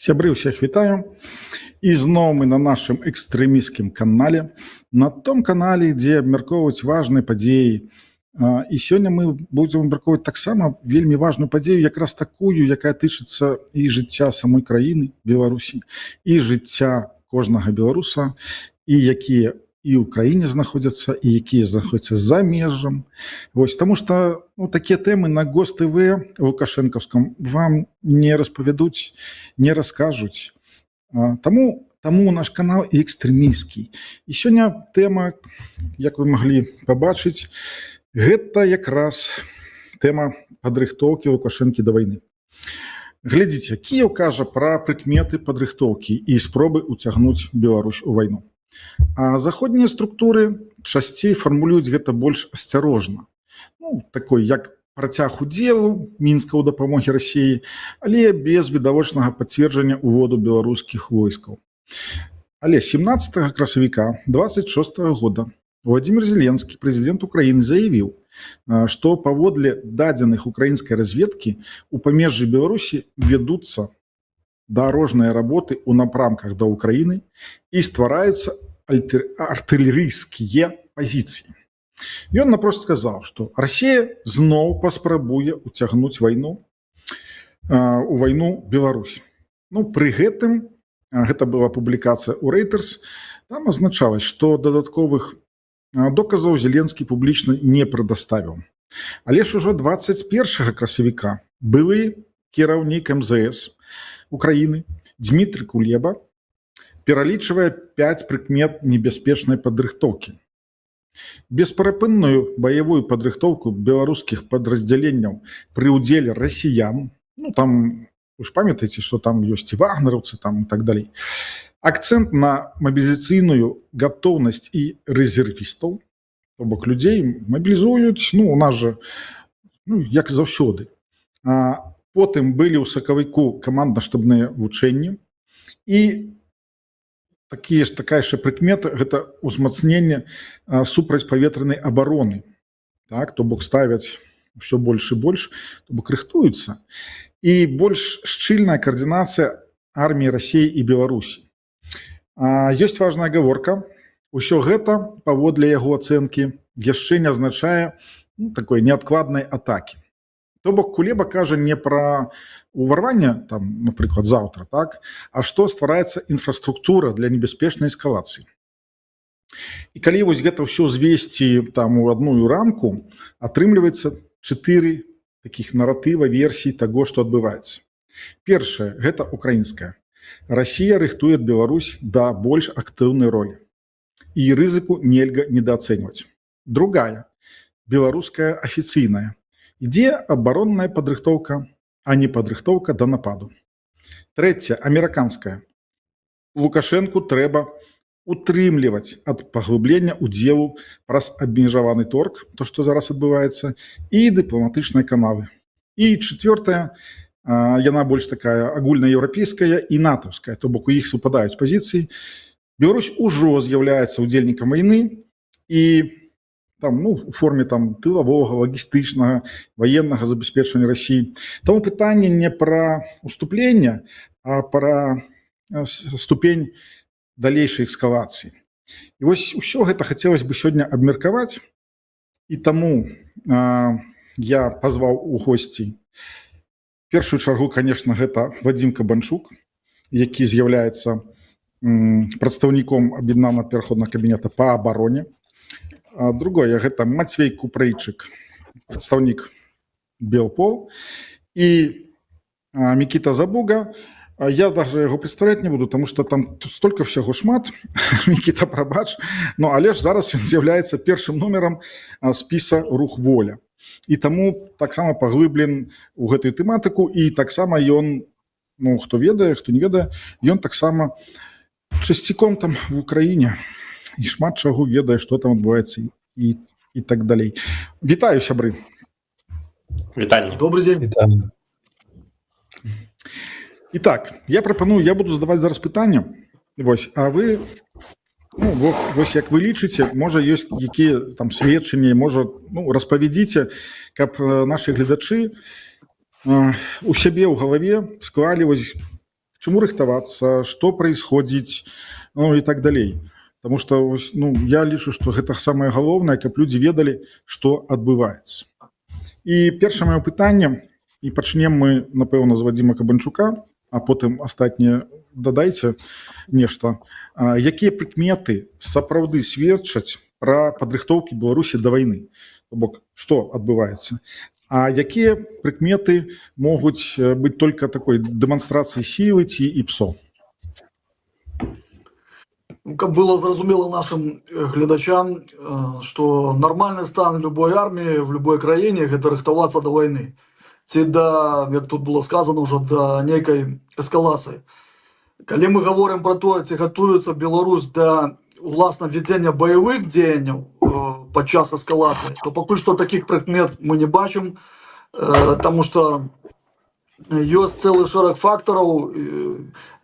Сябры, всех вітаю. І зноў мы на нашым экстрэмісцкім канале, на том канале, дзе абмяркоўваюць важныя падзеі. І сёння мы будзем абмяркоўваць таксама вельмі важную падзею, якраз такую, якая тычыцца і жыцця самой краіны Беларусі, і жыцця кожнага беларуса, і якія і ў краіне знаходзяцца, і якія знаходзяцца за межам. Вось, таму што такія тэмы на ГОС-ТВ лукашэнкаўскам вам не распавядуць, не раскажуць. Таму наш канал і экстрэмісцкі. І сёння тэма, як вы маглі пабачыць, гэта якраз тэма падрыхтоўкі Лукашэнкі да вайны. Глядзіце, Кіеў кажа пра прыкметы падрыхтоўкі і спробы ўцягнуць Беларусь у вайну. А заходнія структуры часцей фармулююць гэта больш асцярожна. Такой, як працяг удзелу Мінска ў дапамогі Расіі, але без відавочнага пацверджання ўводу беларускіх войскаў. Але 17 красавіка 26 года Владимир Зеленскі, прэзідэнт Украіны, заявіў, што паводле дадзеных украінскай разведкі у памежжы Беларусі вядуцца дарожныя работы ў напрамках да Украіны і ствараюцца артылерыйскія пазіцыі. Ён напрост сказаў, што Расія зноў паспрабуе ўцягнуць вайну у вайну Беларусь. Пры гэтым, гэта была публікацыя ў Reuters, там азначалось, што дадатковых доказаў Зеленскі публічна не прадаставіў. Але ж ужо 21 красавіка былы кіраўнік МЗС Украіны Дмітрый Кулеба пералічвае 5 прыкмет небяспечнай падрыхтоўкі. Бесперапынную баявую падрыхтоўку беларускіх падраздзяленняў пры ўдзеле расіян, там вы ж памятаеце, што там ёсць і вагнераўцы там і так далей. Акцэнт на мабілізацыйную гатоўнасць і рэзервістаў, то бок людзей мабілізуюць, у нас жа як заўсёды. Потым былі ў сакавіку камандна-штабныя вучэнні і такая ж прыкмета гэта ўзмацненне супрацьпаветранай абароны. То бок ставяць ўсё больш і больш, то бок рыхтуюцца. І больш шчыльная каардынацыя арміі Расіі і Беларусі. Ёсць важная агаворка. Усё гэта, паводле яго ацэнкі, яшчэ не азначае такой неадкладнай атакі. То бок Кулеба кажа не пра ўварванне, напрыклад, заўтра, а што ствараецца інфраструктура для небяспечнай эскалацыі. І калі вось гэта ўсё звесці у адную рамку, атрымліваецца 4 такіх наратыва версій таго, што адбываецца. Першае, гэта украінская. Расія рыхтуе Беларусь да больш актыўнай ролі. І рызыку нельга недаацэньваць. Другая, беларуская афіцыйная. Ідзе абаронная падрыхтоўка, а не падрыхтоўка да нападу. Трэцяя, амерыканская. Лукашэнку трэба утрымліваць ад паглыблення ўдзелу праз абмежаваны торг, то, што зараз адбываецца, і дыпламатычныя каналы. І чацвёртая, яна больш такая агульнаеўрапейская і натаўская, то бок у іх супадаюць пазіцыі. Беларусь ужо з'яўляецца ўдзельнікам вайны і у форме тылавога, лагістычнага, ваеннага забеспечання Расіі. Таму пытанне не пра уступлення, а пра ступень далейшай эскалацыі. І вось усё гэта хацелось бы сёння абмеркаваць, і таму я пазваў у госці першую чаргу, конечно, гэта Вадзім Кабанчук, які з'яўляецца прадстаўніком аб'яднанага пераходнага кабінета па абароне. Другое, гэта Мацвей Купрэйчык, прадстаўнік Белпол, і Мікіта Забуга. Я даже яго прадстаўляць не буду, таму што там столькі ўсяго шмат, Мікіта, прабач, але ж зараз ён з'яўляецца першым нумерам спіса «Рух Воля». І таму таксама паглыблен у гэтую тэматыку, і таксама ён, хто ведае, хто не ведае, ён таксама часцяком там в Украіне. І шмат чаго ведае, што там адбываецца і так далей. Вітаю, сябры. Вітанне. Добрый дзень. Вітанне. І так, я прапаную, я буду задаваць зараз пытанне. Вось, а вы, вось як вы лічыце, можа ёсць якія там сведчанні, можа, распавядзіце, каб нашы гледачы у сябе ў галаве склалі вось чему рыхтавацца, што праисходзіць, ну і так далей. Таму што я лічу, што гэта самае галоўнае, каб людзі ведалі, што адбываецца. І першае маё пытанне, і пачнем мы, напэўна, з Вадзіма Кабанчука, а потым астатнія дадайце нешта. Якія прыкметы сапраўды сведчаць пра падрыхтоўкі Беларусі да вайны? То бок, што адбываецца? А якія прыкметы могуць быць толькі такой дэманстрацыяй сілы ці і псо? Как было зразумела нашим глядачам, что нормальный стан любой армии в любой краіне – гэта рыхтавацца до войны. Ці да, як тут было сказано уже, до нейкай эскалацыі. Калі мы говорим про то, ці готуецца Беларусь до уласна введення боевых дзеянняў падчас эскалацыі, то пакуль што таких прыкмет мы не бачым, потому что ёсць цэлы шэраг фактараў.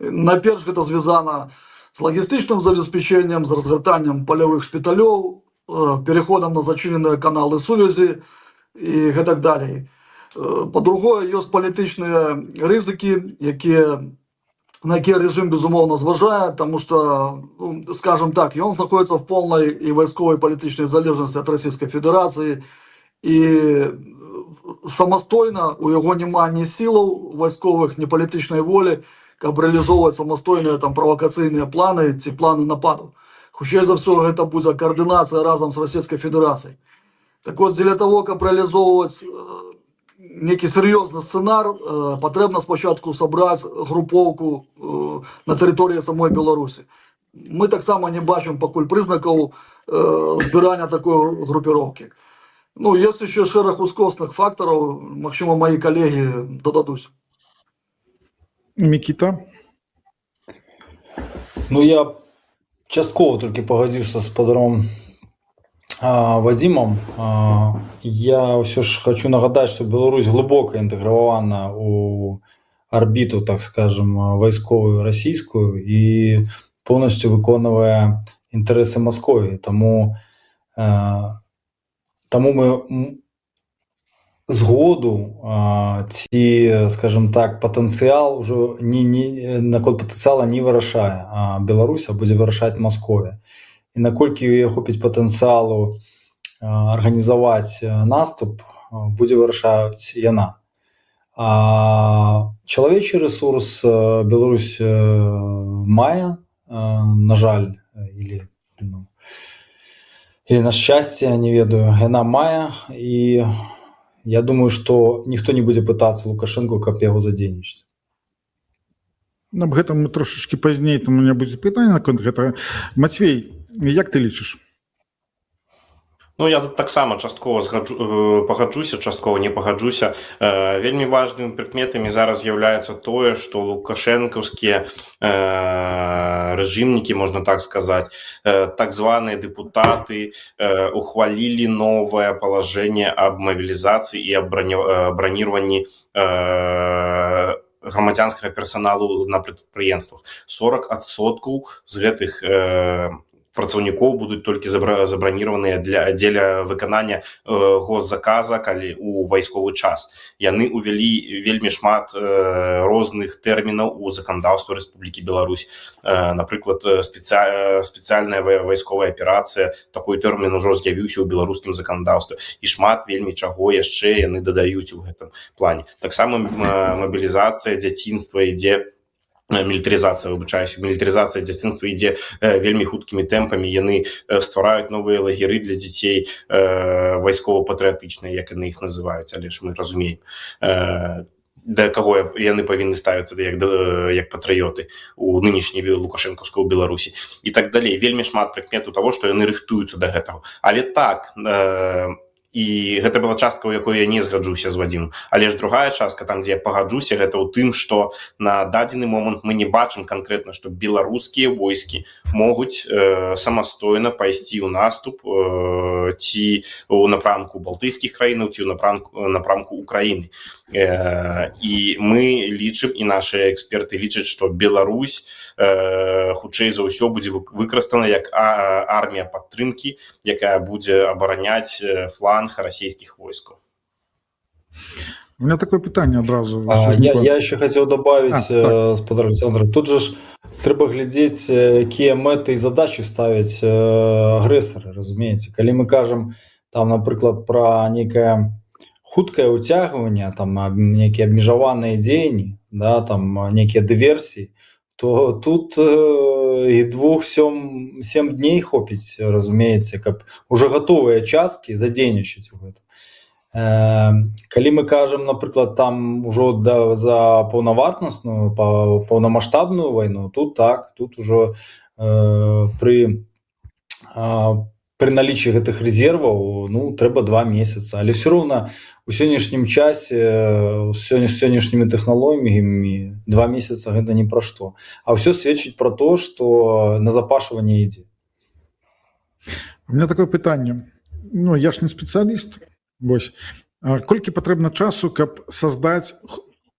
Найперш гэта звязана з лагістычным забеспячэннем, з разгортаннем палявых шпіталёў, переходом на зачыненыя каналы сувязі і гэтак далей. Па-другое, ёсць палітычныя рызыкі, на якія рэжым, безумоўна, зважае, таму што, скажем так, ён знаходзіцца в полнай і вайсковай палітычнай залежнасці ад Расійскай Федэрацыі, і самастойна у яго няма ні сілаў вайсковых, ні палітычнай волі, каб рэалізоўваць самастойныя правакацыйныя планы ці планы нападу. Хутчэй за ўсё, гэта будзе каардынацыя разам з Расійскай Федэрацыяй. Так вот, дзеля того, каб рэалізоўваць некі серьезный сценар, патрэбна спачатку сабраць групоўку на тэрыторыі самой Беларусі. Мы таксама не бачым пакуль прызнакаў збірання такой групіроўкі. Ёсць еще шэраг ускосных фактараў, магчыма, мои калегі дададуць. Микита? Я частково толькі пагадзіўся з спадаром Вадзімам. Я ўсё ж хочу нагадаць, што Беларусь глыбока інтэгравана ў арбіту, так скажем, вайсковую расійскую і поўнасцю выконвае інтарэсы Масковіі. Таму мы згоду ці, скажем так, патэнцыял ўжо наконт патэнцыяла не вырашае Беларусь, а будзе вырашаць Масковія. І наколькі у яе хопіць патэнцыялу арганізаваць наступ, будзе вырашаць яна. Чалавечы рэсурс Беларусь мае, на жаль, или на шчасце, не ведаю, яна мае, і я думаю, што ніхто не будзе пытацца Лукашэнку, каб яго задзейнічаць. Аб гэтым мы трошачкі пазней, там у меня будзе пытанне наконт гэтага. Мацвей, як ты лічыш? Я тут таксама часткова пагаджуся, часткова не пагаджуся. Вельмі важнымі прыкметамі зараз з'яўляецца тое, што лукашэнкаўскія рэжымнікі, можна так сказаць, так званыя дэпутаты ухвалілі новае палажэнне аб мабілізацыі і аб браніраванні грамадзянскага персаналу на прадпрыемствах. 40% з гэтых працаўнікоў будуць толькі забраніраваныя дзеля выканання госзаказа, калі у вайсковы час. Яны ўвялі вельмі шмат розных тэрмінаў у заканадаўстве Рэспублікі Беларусь. Напрыклад, спецыяльная вайсковая аперацыя, такой тэрмін ужо з'явіўся ў беларускім заканадаўстве. І шмат вельмі чаго яшчэ яны дадаюць у гэтым плане. Таксама мабілізацыя дзяцінства ідзе, мілітарызацыя дзяцінства ідзе вельмі хуткімі тэмпамі. Яны ствараюць новыя лагеры для дзяцей вайскова-патрыятычныя, як яны іх называюць, але ж мы разумеем, да каго яны павінны ставіцца як патрыёты у нынешняй лукашэнкаўскай Беларусі і так далей. Вельмі шмат прыкметаў таго, што яны рыхтуюцца да гэтага. Але так, і гэта была частка, у якой я не згаджуся з Вадзімом. Але ж другая частка, там, дзе я пагаджуся, гэта ў тым, што на дадзены момант мы не бачым канкрэтна, што беларускія войскі могуць самастойна пайсці ў наступ ці ў напрамку балтыйскіх краінаў, ці ў напрамку Украіны. І мы лічым, і нашы эксперты лічаць, што Беларусь хутчэй за ўсё будзе выкарыстана як армія падтрымкі, якая будзе абараняць фланг расійскіх войскаў. У меня такое питание одразу Я, возникло. я ще хотів додати, так. спадар Олександр, тут же ж треба глядіти, які мети і задачі ставить агресори, розумієте? Коли ми кажемо, там, наприклад, про некое хуткое утягивание, там, некие обмежованные діяння, да, там, некие диверсії, то тут і 2-7 дней хопить, розумієте, як уже готові частки задейничать в этом. Калі мы кажам, напрыклад, там ужо за паўнавартасную паўнамаштабную вайну, тут так, тут ужо пры налічы гэтых рэзерваў, ну, трэба 2 месяцы, але ўсё роўна у сённяшнім часе сённяшнімі тэхналогіямі 2 месяца гэта ні пра што, а ўсё сведчыць пра то, што назапашванне ідзе. У меня такое питание. Ну, я ж не специалист. Вось. Колькі патрэбна часу, каб создать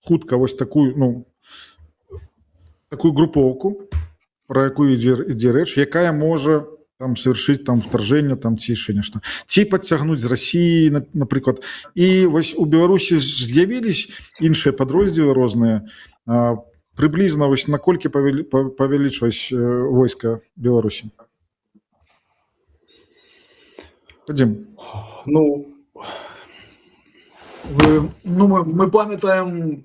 хутка вось такую, ну, такую групоўку, про якую ідзе рэч, якая можа там совершить там вторжение там ці яшчэ нешта, ці подцягнуць з России, напрыклад. І вось у Беларусі з'явились іншыя падроздзелы розныя. Прыблізна вось наколькі павялічваць войска Беларусі? Вадим. Ну, мы памятаем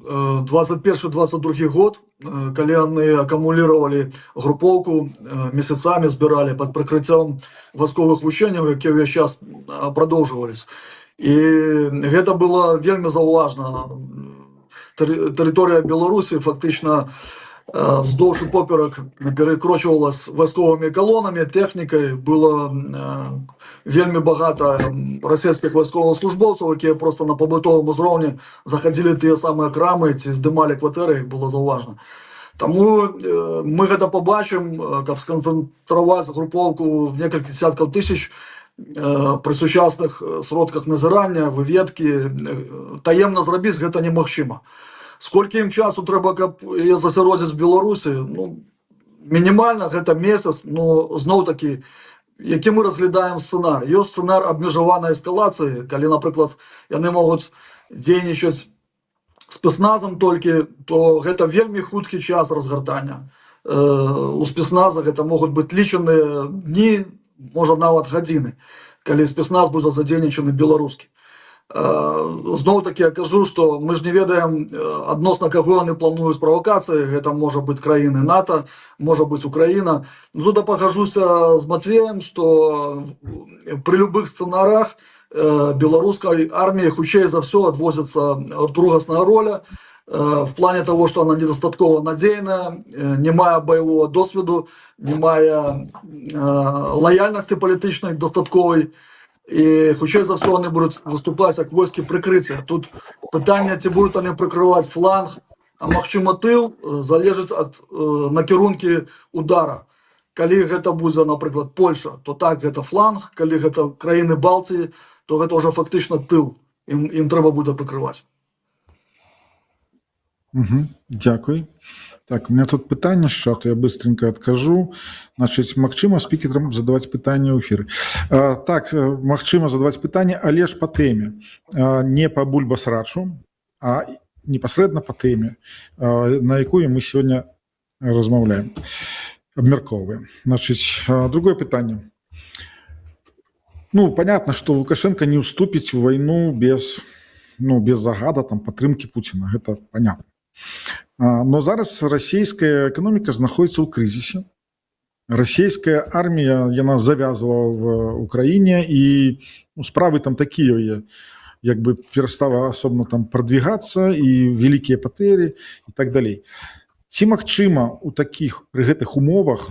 21-22 год, калі яны акумулировали групоўку, месяцамі збіралі под прыкрыццём вайсковых вучэнняў, якія ўвесь час продолживались. І гэта было вельмі заўважна. Тэрыторыя Беларусі фактычна вздоўж і поперак перекручивалась вайсковымі колоннами, технікай. Было вельмі багата расійскіх вайсковаслужбоўцаў, якія просто на пабытовым узроўні заходили тыя самыя крамы ці здымалі кватэры, іх было заўважна. Таму мы гэта побачым, каб сканцэнтраваць групоўку в некалькі десяткаў тысяч пры сучасных сродках назірання, выведкі, таемна зрабіць гэта немагчыма. Сколько ім часу трэба, каб яе засяродзіць в Беларусі? Ну, мінімальна гэта месяц, но зноў-такі, які мы разглядаем сцэнар. Ёсць сцэнар абмежаванай эскалацыі, калі, напрыклад, яны могуць дзейнічаць спецназам толькі, то гэта вельмі хуткі час разгартання. У спецназа гэта могуць быць лічаныя дні, можа нават гадзіны, калі спецназ будзе задзейнічаны беларускі. Зноў-такі я кажу, што мы ж не ведаем адносна каго яны плануюць правакацыі. Гэта можа быць краіны НАТО, можа быць Украіна. Тут я пагажуся з Матвеем, што пры любых сцэнарах беларускай арміі хутчэй за ўсё адвозіцца другасная роля в плане того, што она недастаткова надзейная, не мае баявога досведу, не мае лаяльнасці палітычнай дастатковай. І хутчэй за ўсё яны будуць выступаць як войскі прыкрыцця. Тут пытанне, ці будуць яны прыкрываць фланг, а магчыма тыл, залежыць ад накірункі удара. Калі гэта будзе, напрыклад, Польша, то так, гэта фланг, калі гэта краіны Балтыі, то гэта ўжо фактычна тыл. Ім трэба будзе прыкрываць. Дякую. Так, у меня тут питання з чату, я быстренько откажу. Значить, магчыма спікерам задаваць пытанні ў эфіры. Так, магчыма задаваць пытанні, але ж па тэме. Не па бульбасрачу, а непасрэдна па тэме, на якую мы сёння размаўляем, абмяркоўваем. Значить, другое пытанне. Ну, понятно, что Лукашенко не уступіць у вайну без загада, там, падтрымкі Пуціна, гэта понятно. Но зараз расійская эканоміка знаходіцца ў крызісе. Расійская армія, яна завязвала в Украіне, і справы там такія, як бы перастала асобна там прадвігацца, і вялікія патэры, і так далей. Ці магчыма у такіх, пры гэтых умовах,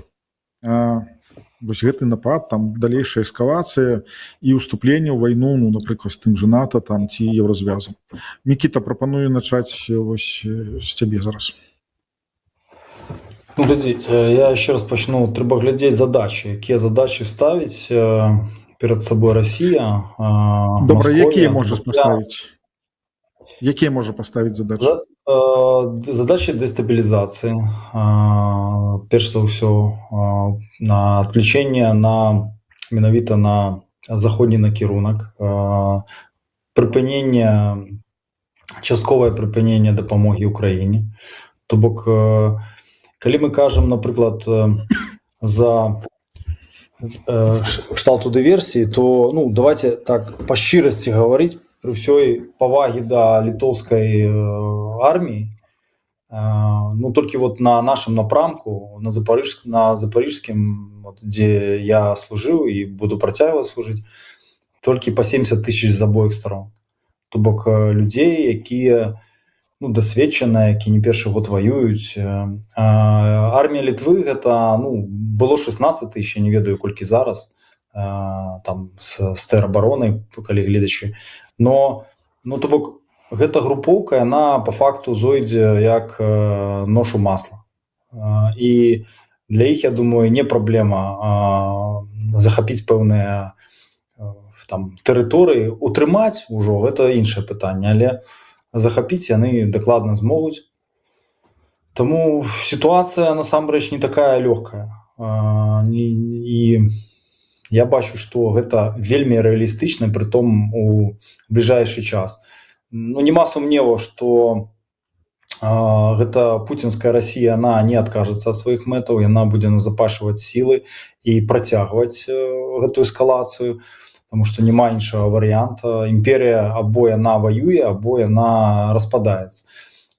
вось гэты напад, там далейшая эскалацыя і ўступленне ў вайну, ну, напрыклад, з тым же НАТО там, ці еўразвязам. Мікіта, прапаную начаць вось з цябе зараз. Ну, глядзіце, я яшчэ раз пачну. Трэба глядзець задачы. Якія задачы ставіць перад сабой Расія, Добра, якія можа паставіць? Якія можа паставіць задачы? Задачи дестабилизации, перш за ўсё, на отвлечение менавіта на заходні накірунак, прыпынення частковае прыпыненне дапамогі ўкраіне. То бок, калі мы кажам, напрыклад, за кшталту дыверсіі, то давайте так па шчырасці гаварыць, пры ўсёй павагі да літоўскай арміі, толькі вот на нашым напрамку, на запарыжскім, дзе я служыў і буду працягваць служыць, толькі па 70 000 з абоіх старон. То бок людзей, якія дасведчаныя, які не першы год ваююць. Армія Літвы гэта было 16 000, я не ведаю колькі зараз, там з тэробаронай, калі гледачы. Но то бок гэта групоўка, яна па факту зойдзе як нож у масла. І для іх, я думаю, не праблема захапіць пэўныя там тэрыторыі, утрымаць ужо, гэта іншае пытанне, але захапіць яны дакладна змогуць. Таму сітуацыя насамрэч не такая лёгкая. І я бачу, што гэта вельмі рэалістычна, прытом у бліжэйшы час. Нема сумневу, што гэта пуцінская Расія, яна не адкажацца ад сваіх мэтаў, яна будзе назапашваць сілы і працягваць гэтую эскалацыю, таму што няма іншага варыянта. Імперія або яна ваюе, або яна распадаецца.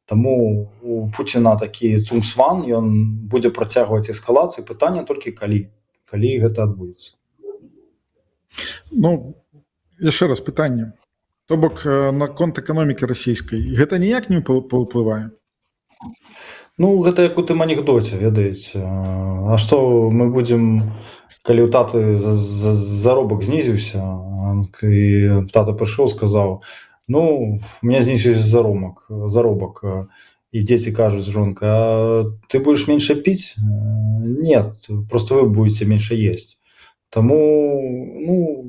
Таму у Пуціна такі цумсван, ён будзе працягваць эскалацыю. Пытанне толькі калі гэта адбудзецца. Яшчэ раз пытанне. То бок наконт эканомікі расійскай гэта ніяк не паўплывае? Гэта як у тым анекдоце, ведаеце. А што мы будзем, калі ў таты заробак знізіўся, і тата прыйшоў, сказаў: у меня знізіўся заробак. І дзеці кажуць: жонка, а ты будешь меньше піць? Нет, просто вы будете меньше есть. Таму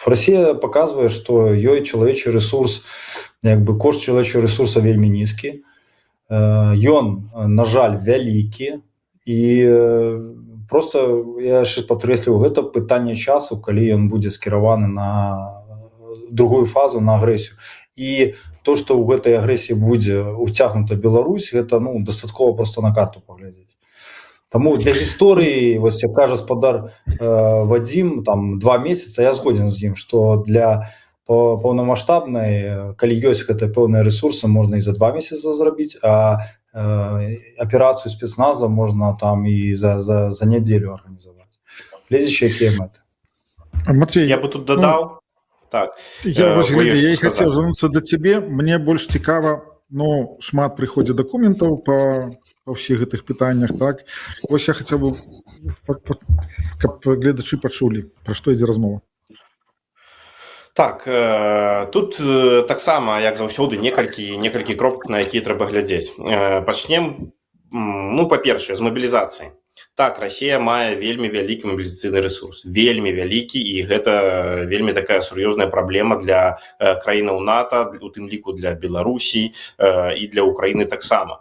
Расія паказвае, што ёй чалавечы рэсурс, кошт чалавечага рэсурса вельмі нізкі. Ён, на жаль, вялікі, і просто я яшчэ падкрэсліваю, гэта пытанне часу, калі ён будзе скіраваны на другую фазу, на агрэсію. І то, што ў гэтай агрэсіі будзе уцягнута Беларусь, гэта дастаткова просто на карту паглядзець. Таму для гісторыі, вось як кажа спадар Вадзім, там 2 месяцы, я згоден з ім, што для паўнамаштабнай, калі ёсць гэтыя пэўныя рэсурсы, можна і за 2 месяцы зрабіць, а аперацыю спецназа можна там і за нядзелю арганізаваць. Гледзячы, якія мэты. Матвей, я бы тут дадаў. Так. Я і хацеў звярнуцца да цябе. Мне больш цікава, шмат прыходзіць дакументаў па ўсіх гэтых пытаннях, так? Вось я хацеў бы, каб гледачы пачулі, пра што ідзе размова. Так, тут таксама, як заўсёды, некалькі кропак, на якія трэба глядзець. Пачнем, па-першае, з мабілізацыі. Так, Расія мае вельмі вялікі мабілізацыйны рэсурс, вельмі вялікі, і гэта вельмі такая сур'ёзная праблема для краінаў НАТО, у тым ліку для Беларусі і для Украіны таксама.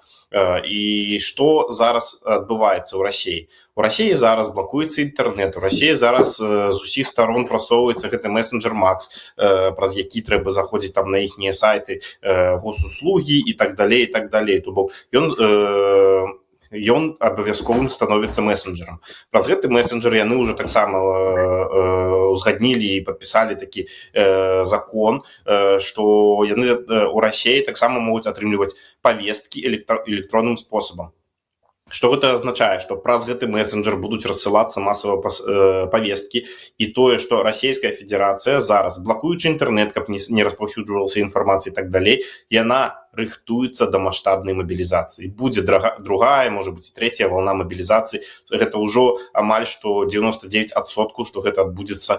І што зараз адбываецца ў Расіі? У Расіі зараз блакуецца інтэрнэт, у Расіі зараз з усіх старон прасоўваецца гэты месенджер Макс, праз які трэба заходзіць там на іхнія сайты, госуслугі і так далей, і так далей. То бок ён абавязковым становіцца месенджерам. Праз гэты месенджер яны ўжо таксама узгаднілі і падпісалі такі закон, што яны у Расіі таксама могуць атрымліваць павесткі электронным спосабам. Што гэта азначае? Што праз гэты месенджер будуць рассылацца масава павесткі, і тое, што Расійская Федэрацыя зараз, блакуючы інтэрнет, каб не распаўсюджвалася інфармацыя і так далей, яна рыхтуецца да маштабнай мабілізацыі. Будзе другая, можа быць, трэцяя вална мабілізацыі. Гэта ўжо амаль што 99%, што гэта адбудзецца,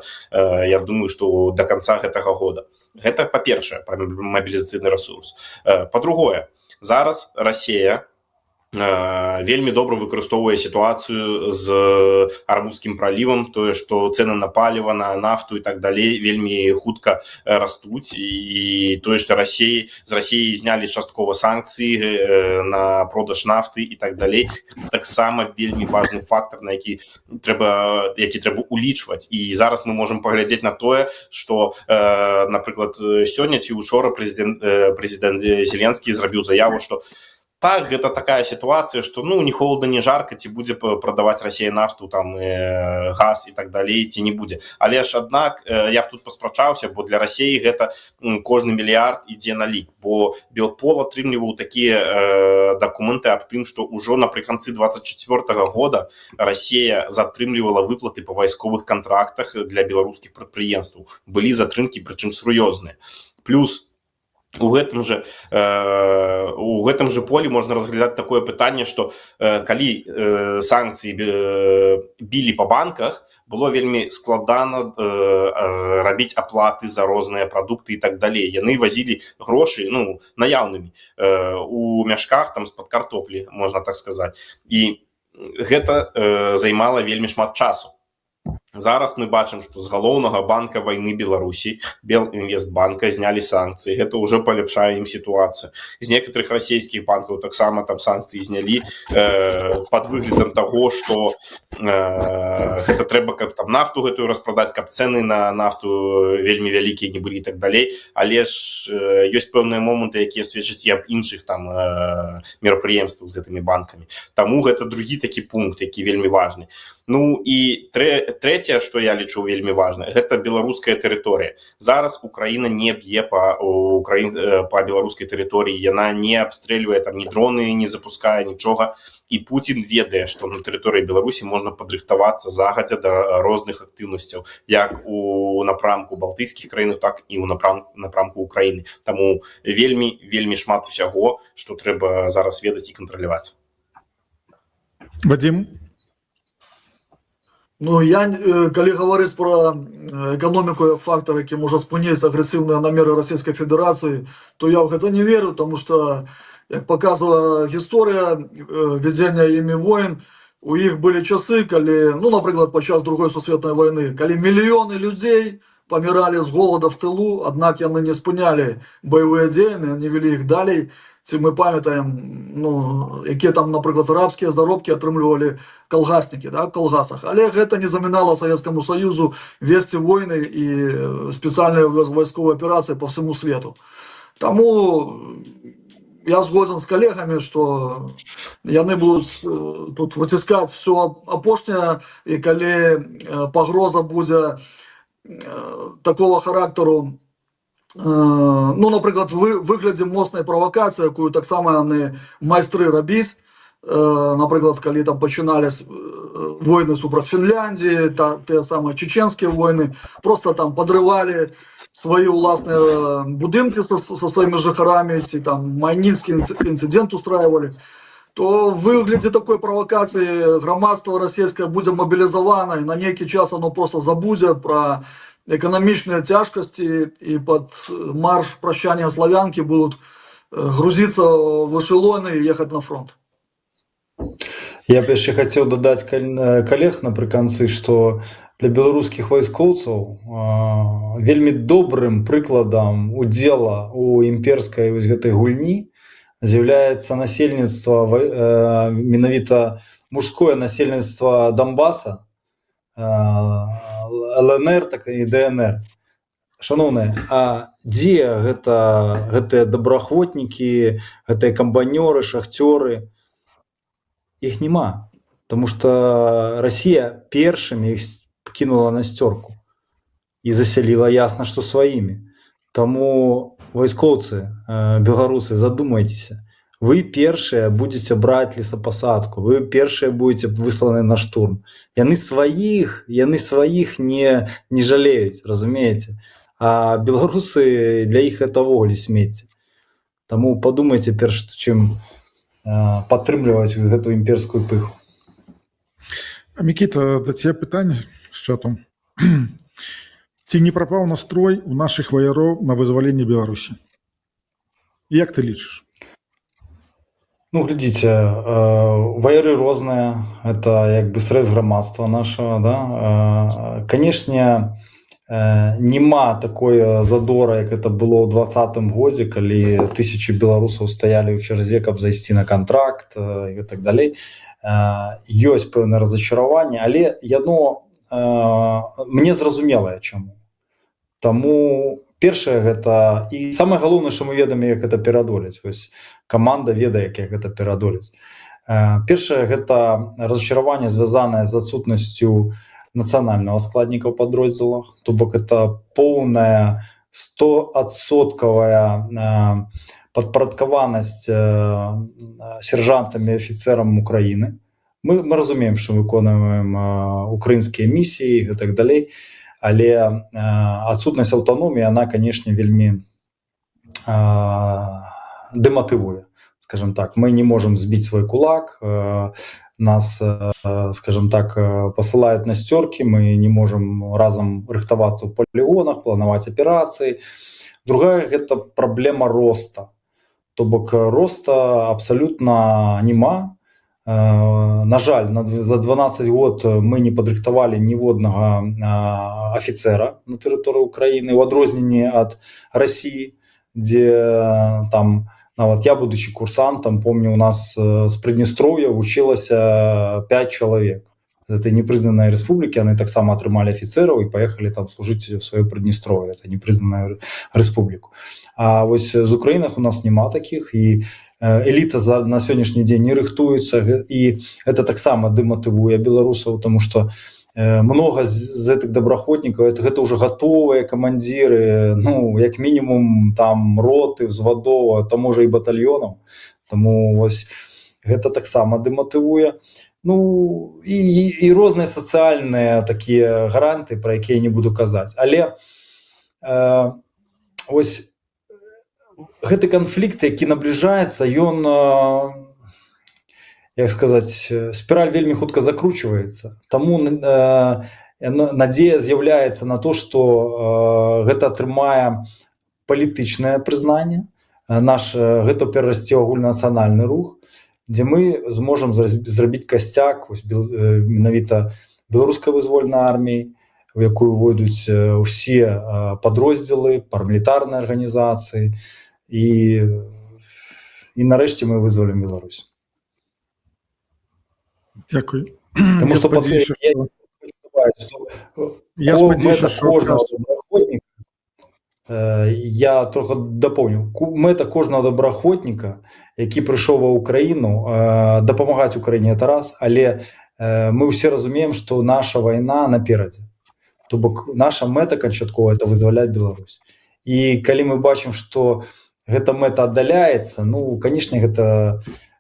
я думаю, што да канца гэтага года. Гэта па-першае, пра мабілізацыйны рэсурс. Па-другое, зараз Расія вельмі добра выкарыстоўвае сітуацыю з армузскім пралівам, тое што цэны на паліва, на нафту і так далей вельмі хутка растуць, і тое што з Расіі знялі часткова санкцыі на продаж нафты і так далей, гэта таксама вельмі важны фактор, на які трэба улічваць. І зараз мы можам паглядзець на тое, што напрыклад сёння ці учора прэзідэнт Зеленскі зрабіў заяву, што так, гэта такая сітуацыя, што не холодна, не жарка, ці будзе прадаваць Расія нафту, там газ і так далей, ці не будзе. Але ж аднак я б тут паспрачаўся, бо для Расіі гэта кожны мільярд ідзе на лік, бо Белпол атрымліваў такія дакументы аб тым, што ўжо напрыканцы 24 года Расія затрымлівала выплаты па вайсковых кантрактах для беларускіх прадпрыемстваў. Былі затрымкі, прычым сур'ёзныя. Плюс у гэтым жа полі можна разглядаць такое пытанне, што калі санкцыі білі па банках, было вельмі складана рабіць аплаты за розныя прадукты і так далей. Яны вазілі грошы наяўнымі у мяшках там з-пад картоплі, можна так сказаць. І гэта займала вельмі шмат часу. Зараз мы бачым, што з галоўнага банка вайны Беларусі, Белінвестбанка, знялі санкцыі. Гэта ўжо паляпшае ім сітуацыю. З некаторых расійскіх банкаў таксама там санкцыі знялі пад выглядам таго, што гэта трэба, каб там нафту гэтую распрадаць, каб цэны на нафту вельмі вялікія не былі і так далей. Але ж ёсць пэўныя моманты, якія сведчаць і аб іншых там мерапрыемствах з гэтымі банкамі. Таму гэта другі такі пункт, які вельмі важны. І трэцяе, што я лічу вельмі важна, гэта беларуская тэрыторыя. Зараз Украіна не б'е па беларускай тэрыторыі, яна не абстрэльвае там ні дроны, не запускае нічога. І Пуцін ведае, што на тэрыторыі Беларусі можна падрыхтавацца загадзя да розных актыўнасцяў, як у напрамку балтыйскіх краін, так і ў напрамку Украіны. Таму вельмі шмат усяго, што трэба зараз ведаць і кантраляваць. Вадим? Калі гаварыць пра эканоміку як фактор, які можа спыніць агрэсіўныя намеры Расійскай Федэрацыі, то я ў гэта не веру, таму што, як паказвае гісторыя вядзення імі войн, у іх былі часы, калі, напрыклад, падчас Другой сусветнай вайны, калі мільёны людзей паміралі з голода в тылу, аднак яны не спынялі баявыя дзеянні, не вялі іх далей. Ці мы памятаем, якія там, напрыклад, арабскія заробкі атрымлівалі калгаснікі, в калгасах. Але гэта не замінала Савецкаму Саюзу весці войны і спецыяльныя вайсковыя аперацыі па всему свету. Таму я згоден з калегамі, што яны будуць тут выціскаць все апошняе, і калі пагроза будзе такого характару, напрыклад, выглядзе моцнай правакацыі, якую таксама яны майстры рабіць. Напрыклад, калі там пачыналі войны супраць Фінляндіі, тыя самыя чеченскія войны, просто там падрывалі свае ўласныя будынкі са сваімі жыхарамі, ці там майніцкі інцыдэнт устраивалі, то в выглядзе такой правакацыі грамадства расійскае будзе мабілізавана, і на нейкі час оно просто забудзе пра эканамічныя цяжкасці, і пад марш прощання славянкі будуць грузіцца в эшелоны і ехаць на фронт. Я б яшчэ хацеў дадаць калег напрыканцы, што для беларускіх вайскоўцаў вельмі добрым прыкладам удзела ў імперскай гэтай гульні з'яўляецца насельніцтва, менавіта мужское насельніцтва Донбаса, ЛНР, так і ДНР. Шановныя, а дзе гэтыя добраахвотнікі, гэтыя камбанёры, шахцёры? Іх няма, таму што Расія першымі іх кінула на сцёрку і засяліла ясна, што сваімі. Таму, вайскоўцы, беларусы, задумайцеся. Вы першыя будзеце браць лесапасадку, вы першыя будзеце высланы на штурм. Яны сваіх не жалеюць, разумееце? А беларусы, для іх гэта ўвогуле смецце. Таму падумайце перш, чым падтрымліваць гэту імперскую пыху. Мікіта, да цябе пытанне з чатам. Ці не прапаў настрой у нашых ваяроў на вызваленне Беларусі? Як ты лічыш? Ну, глядзіце, ваяры розныя, это як бы срэз грамадства нашага, да. Канешне, нема такой задора, як это было ў 2020 годзе, калі тысячы беларусаў стаялі ў чарзе, каб зайсці на кантракт і так далей. Ёсць пэўнае разочараванне, але яно мне зразумелае чаму. Таму першае гэта і самае галоўнае, што мы ведаем, як гэта пераадолець. Вось каманда ведае, як гэта пераадолець. Першае гэта разочараванне, звязанае з адсутнасцю нацыянальнага складніка ў падроздзелах, то бок это поўная 100% падпарадкаванасць сержантам і афіцэрам Украіны. Мы разумеем, што выконваем украінскія місіі і так далей, але адсутнасць аўтаноміі, она, канешне, вельмі дэматывуе, скажем так. Мы не можем збіць свой кулак, нас, скажем так, посылают на стёрки, мы не можем разом рыхтавацца ў полігонах, планаваць аперацыі. Другая гэта праблема роста. То бок роста абсалютна няма. На жаль, за 12 год мы не падрыхтавалі ніводнага афіцэра на тэрыторыі Украіны, у адрозненні ад Расіі, дзе там нават я, будучи курсантам, помню, у нас з Прыднестроўя вучылася 5 чалавек. З этой непрызнанай рэспублікі яны таксама атрымалі афіцэраў і паехалі там служыць у сваё Прыднестроўе, это непрызнаную рэспубліку. А вось з Украінах у нас няма такіх, і эліта на сённяшні дзень не рыхтуецца, і это таксама дэматывуе беларусаў, тому што много з гэтых добраахвотнікаў гэта ўжо гатовыя камандзіры, ну, як мінімум там роты, взвадоў, а то можа і батальёнаў. Таму вось гэта таксама дэматывуе. Ну, і розныя сацыяльныя такія гаранты, пра якія не буду казаць. Але вось гэты канфлікт, які набліжаецца, ён, як сказаць, спіраль вельмі хутка закручваецца. Таму надзея з'яўляецца на то, што гэта атрымае палітычнае прызнанне, гэта перарасце ў агульнанацыянальны рух, дзе мы зможам зрабіць касцяк менавіта беларускай вызвольнай арміі, у якую увойдуць усе падроздзелы, парамілітарныя арганізацыі, і нарэшце мы вызволім Беларусь. Дякую. Тому що я сподіваюся, що кожного добраахвотника, я трохи доповню, мета кожного добраахвотника, який прийшов в Україну, допомагати Україні, це раз, але ми всі розуміємо, що наша війна напереді. Тобто наша мета канчаткова – це визволяти Білорусь. І коли ми бачимо, що гэта мета аддаляецца, ну, конечно, гэта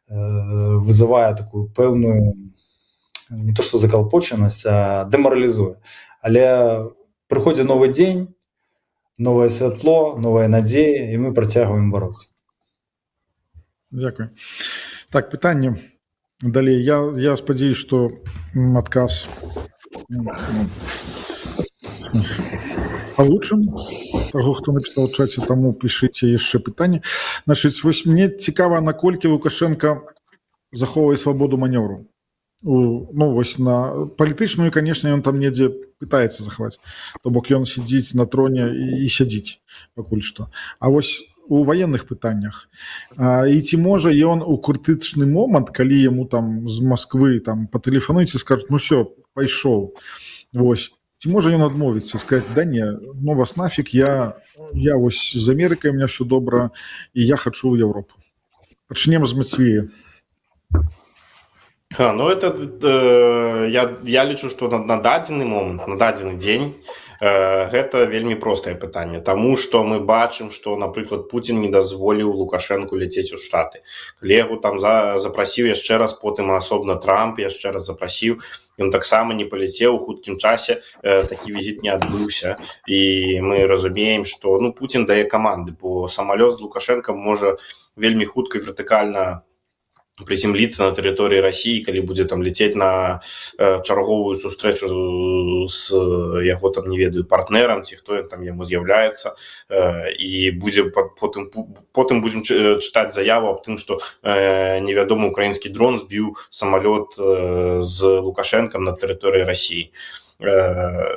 вызывае такую пэўную, не то што закалпочанасць, а дэмаралізуе. Але прыходзіць новы дзень, новае святло, новая надзея, і мы працягваем бароцца. Дякую. Так, пытанне далей. Я спадзяюсь, што адказ получым таго, хто напісаў у чаце, таму пішыце яшчэ пытанне. Значыць, вось мне цікава, наколькі Лукашенко захоўвае свабоду манеўру. Ну, вось на палітычную, канешне, ён там недзе пытаецца захаваць. То бок ён сядзіць на троне і сядзіць пакуль што. А вось у ваенных пытаннях. І ці можа ён у крытычны момант, калі яму там з Масквы там патэлефануюць і скажуць, ну всё, пайшоў. Вось. Ці можа ён адмовіцца, сказаць, да не, ну вас нафиг, я вось з Амерыкай, у меня все добра, і я хачу ў Европу. Пачнем з Мацвея. Ну, это я лічу, што на дадзены момант, на дадзены дзень гэта вельмі простае пытанне, таму што мы бачым, што, напрыклад, Пуцін не дазволіў Лукашэнку ляцець у Штаты. Калі там запрасіў яшчэ раз, потым асобна Трамп яшчэ раз запрасіў, ён таксама не паляцеў у хуткім часе, такі візіт не адбыўся, і мы разумеем, што ну, Пуцін дае каманды, бо самалёт з Лукашэнкам можа вельмі хутка вертыкальна прыземліцца на тэрыторыі Расіі, калі будзе там ляцець на чарговую сустрэчу з яго там не ведаю партнерам ці хто ён там яму з'яўляецца, і будзе потым будзем чытаць заяву аб тым, што невядомы украінскі дрон збіў самалёт з Лукашэнкам на тэрыторыі Расіі.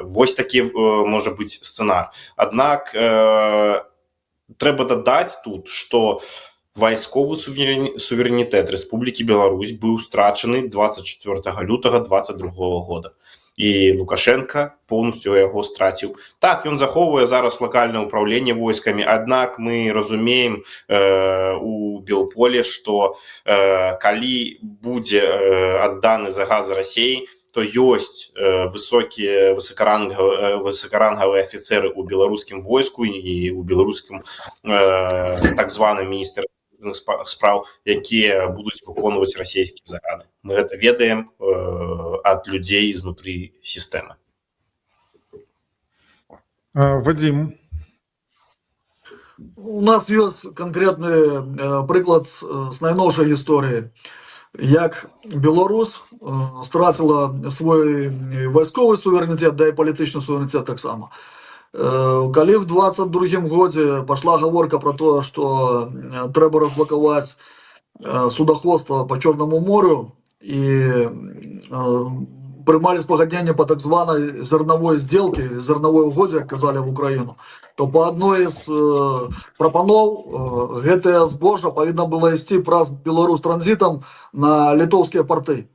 Вось такі можа быць сцэнар. Аднак трэба дадаць тут, што вайсковы суверэнітэт Рэспублікі Беларусь быў страчаны 24 лютага 2022 года. І Лукашенко поўнасцю яго страціў. Так, ён захоўвае зараз лакальнае ўпраўленне войскамі, аднак мы разумеем у Белполе, што калі будзе адданы загад з Расіі, то ёсць высокія высокарангавыя афіцеры ў беларускім войску і ў беларускім так званым міністэрстве справ, якія будуць выконваць расійскія загады. Мы гэта ведаем ад людзей знутры сістэмы. Вадим. У нас ёсць канкрэтны прыклад з найноўшай гісторыі, як Беларусь страціла свой вайсковы суверэнітэт, да і палітычны суверэнітэт таксама. Калі в 22-м годзе пашла гаворка про то, што трэба разблакаваць судаходства по Чорному морю і прымалі спагадненне по так званай зерновой сделке, зерновой угодзе, як казалі в Украіну, то по адной з прапаноў гэтае збожжа павінна было ісці праз Беларусь транзітам на літоўскія порты.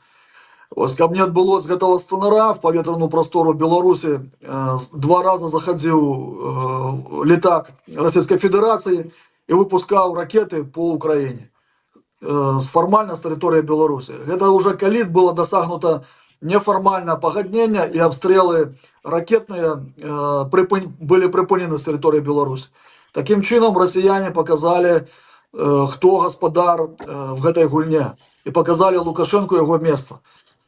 Ось, каб не адбылось гэтага сцэнара, в паветраную прастору Беларусі 2 раза заходзіў летак Расійскай Федэрацыі і выпускаў ракеты по Украіне фармальна з тэрыторыі Беларусі. Гэта ўжо калі было дасягнута нефармальнае пагадненне і абстрэлы ракетныя былі прыпынены з тэрыторыі Беларусі. Такім чынам расіяне паказалі, хто гаспадар в гэтай гульне, і паказалі Лукашэнку яго месца.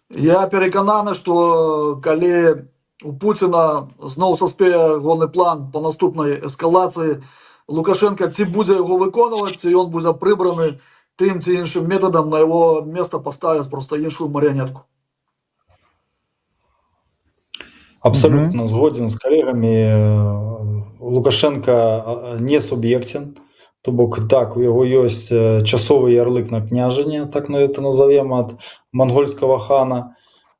Я перакананы, што калі у Пуціна зноў саспее ягоны план по наступнай эскалацыі, Лукашенко ці будзе яго выконваць, ці ён будзе прыбраны тым ці іншым метадам, на яго месца паставяць проста іншую марыянетку. Абсолютно згоден з калегамі. Лукашенко не суб'ектен. То бок, так, у яго ёсць часовы ярлык на княжанне, так это назовем, ад монгольскага хана,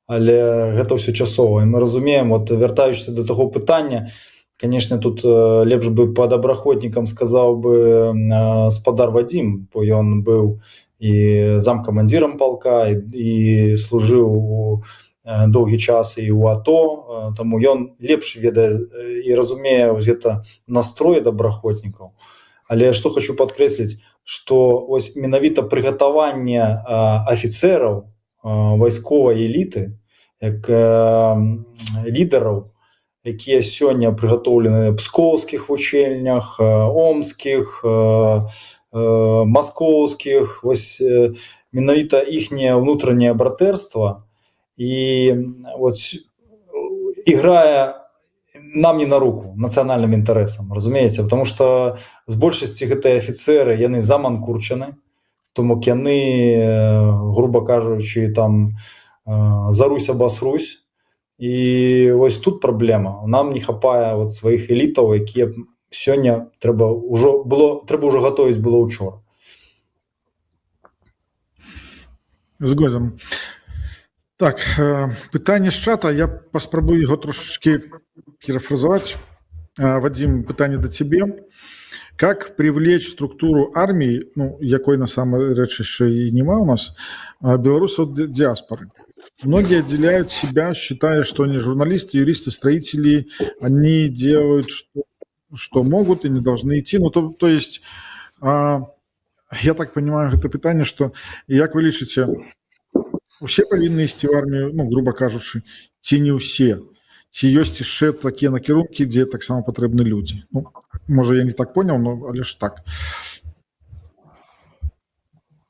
але гэта ўсё часова. І мы разумеем, вот, вяртаючыся до таго пытання, конечно, тут лепш бы по добраахвотнікам сказаў бы спадар Вадим, бо ён быў і замкамандзірам палка, і служыў доўгі час і ў АТО, таму ён лепш ведае і разумее гэта настрой добраахвотнікаў. Але што хочу падкрэсліць, што ось менавіта прыгатаванне афіцэраў вайсковай эліты, як лідараў, якія сёння прыгатоўлены ў пскоўскіх вучэльнях, омскіх, маскоўскіх, ось менавіта іхняе ўнутранае братэрства і іграе нам не на руку нацыянальным інтарэсам, разумееце, потому что з большасці гэтыя афіцэры яны заманкурчаны, тому яны, грубо кажучы, там зарусь абасрусь, і ось тут праблема. Нам не хапае вот сваіх элітаў, якія сёння трэба ўжо гатовіць было учора. Згоден. Так, пытанне з чата, я паспрабую яго трошечки перефразовать. Вадим, пытанне до тебе. Как привлечь структуру армии, ну, якой на самой рэчы и нема у нас, белорусов диаспоры? Многие отделяют себя, считая, что они журналисты, юристы, строители, они делают, что могут и не должны идти. Ну, то есть, я так понимаю, это питание, что, як вы лічыце, усе павінны ісці ў армію, ну, грубо кажучы, ці не ўсе, ці ёсць яшчэ такія накірункі, дзе таксама патрэбны людзі. Ну, можа, я не так понял, но але ж так.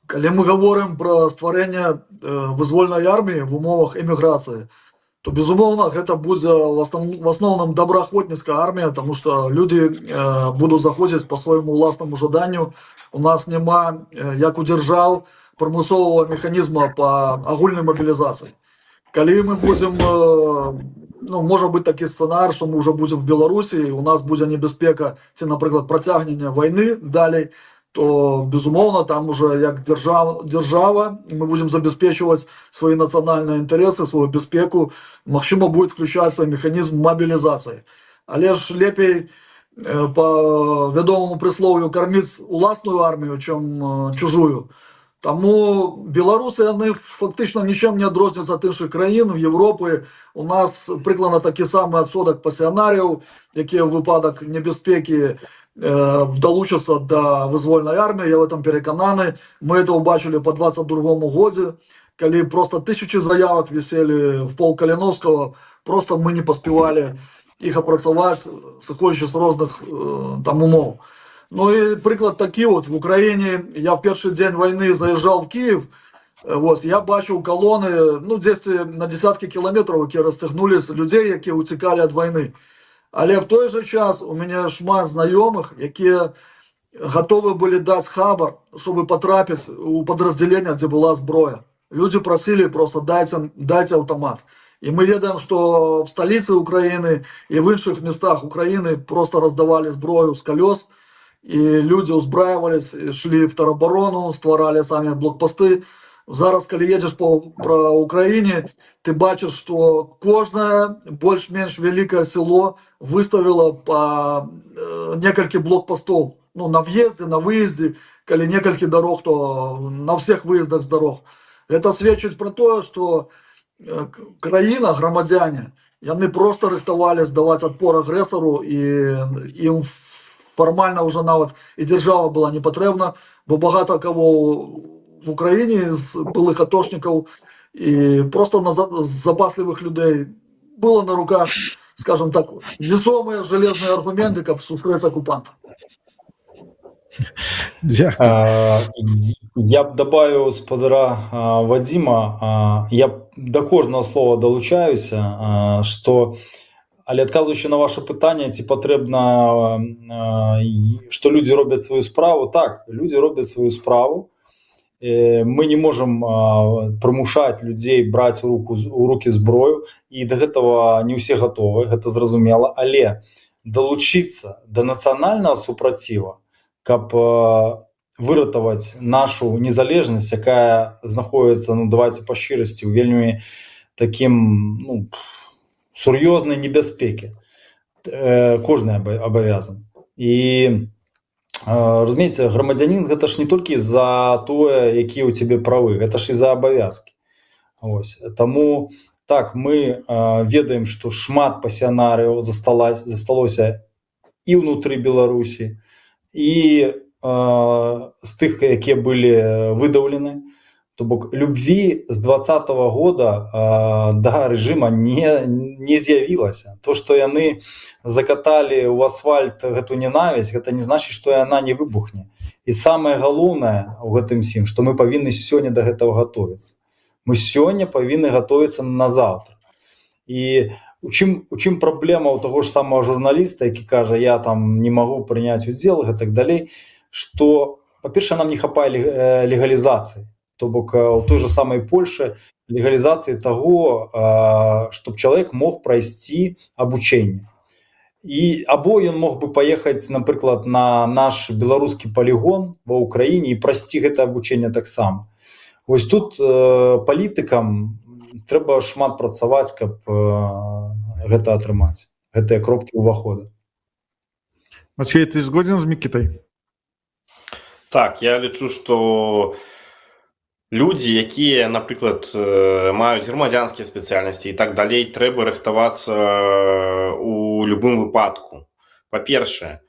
Калі мы говорим про стварэнне вызвольнай арміі в умовах эміграцыі, то, безумоўна, гэта будзе в основном добраахвотніцкая армія, тому что люди будут заходзіць по свайму уласнаму жаданню. У нас няма, як у дзяржаў, прамыслового механізма по агульнай мобілізацыі. Калі мы будзем ну, може бути такий сценар, що ми вже будемо в Білорусі, і у нас буде небезпека, ці, наприклад, протягнення війни далі, то, безумовно, там уже як держава, і ми будемо забезпечувати свої національні інтереси, свою безпеку, можливо, буде включатися механізм мобілізації. Але ж лепей, по відомому прислов'ю, кормити власну армію, чим чужую. Тому білоруси, вони фактично нічим не відрізняються від інших країн в Європі. У нас прикладно такий самий відсоток пасіонарів, які в випадок небезпеки долучаться до визвольної армії. Я в этом переконаний. Ми це побачили по 22-му годі, коли просто тисячі заявок висели в полк Калиновського, просто ми не поспівали їх опрацювати, сходячи з різних там умов. Ну і приклад такий, от в Україні я в перший день війни заїжджав в Київ, ось, я бачив колони, ну, десь на десятки кілометрів, які розтягнулись людей, які утікали від війни. Але в той же час у мене шмат знайомих, які готові були дати хабар, щоб потрапити у підрозділення, де була зброя. Люди просили просто дайте автомат. І ми ведаємо, що в столиці України і в інших містах України просто роздавали зброю з колес, і люди узбраивались, йшли в тероборону, створали самі блокпости. Зараз, коли їдеш по Україні, ти бачиш, що кожне більш-менш велике село виставило по кілька блокпостів. Ну, на в'їзді, на виїзді, коли кілька дорог, то на всіх виїздах з дорог. Це свідчить про те, що країна, громадяни, вони просто рихтували здавати відпор агресору, і їм формально вже навіть і держава була не потрібна, бо багато кого в Україні з былих атошників і просто на запасливих людей було на руках, скажімо так, весомі железні аргументи, як зустріти окупанта. Я б добавив господара Вадима, я до кожного слова долучаюся, що, але відказуючи на ваше питання, ці потрібно, що люди роблять свою справу. Так, люди роблять свою справу. Ми не можемо примушати людей брати у руки зброю, і до цього не всі готові, це зрозуміло, але долучитися до національного супротиву, щоб виратувати нашу незалежність, яка знаходиться, ну, давайте по щирості, у вельми таким, ну, серйозній небезпеці. Кожен обов'язаний. І, розумієте, громадянин – це ж не тільки за те, які у тебе прави, це ж і за обов'язки. Ось. Тому, так, ми ведаємо, що шмат пасіонарів засталося і внутрі Білорусі, і з тих, які були видавлені. Тобто любві з 20-го года до режиму не з'явилося. То, що вони закатали в асфальт эту ненависть, це не значить, що вона не вибухне. І саме головне в цьому всім, що ми повинні сьогодні до цього готуватися. Ми сьогодні повинні готуватися на завтра. І у чим проблема у того ж самого журналіста, який каже, я там не можу прийняти уділ і так далі, що, по-перше, нам не вистачає легалізації. Тобто у той же самой Польше легализации того, чтобы человек мог пройти обучение. І або він мог би поїхати, наприклад, на наш білоруський полігон в Україні і пройти це обучення так само. Ось тут політикам треба шмат працювати, щоб це отримати, ці кропки уваходу. Матвей, ти згоден з Микитой? Так, я лічу, що люди, які, наприклад, мають громадянські спеціальності і так далі, треба рихтуватися у будь-якому випадку. По-перше,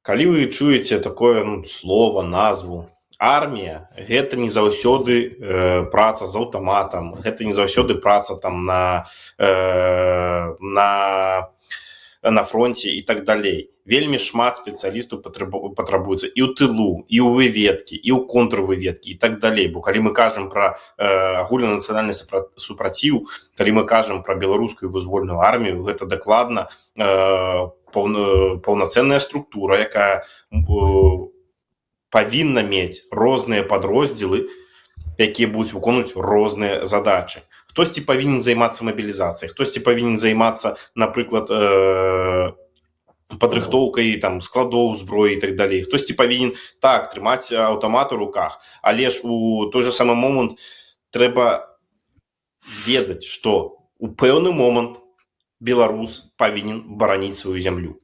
коли ви чуєте таке слово, назву, армія, гэта не заўсёды праца з аўтаматам, гэта не заўсёды праца там на фронте і так далей. Вельмі шмат спецыялістаў патрабуецца і ў тылу, і ў выведкі, і ў контрвыведкі і так далей. Бо калі мы кажам пра агульнанацыянальны супраціў, калі мы кажам пра беларускую вызвольную армію, гэта дакладна паўнацэнная структура, якая павінна мець розныя падроздзелы, якія будуць выконваць розныя задачы. хтосьці павінен займацца мабілізацыяй, хтосьці павінен займацца, напрыклад, падрыхтоўкай там складоў зброі і так далей, хтосьці павінен так трымаць аўтамат у руках, але ж у той же самы момант трэба ведаць, што у пэўны момант беларус павінен бараніць сваю зямлю.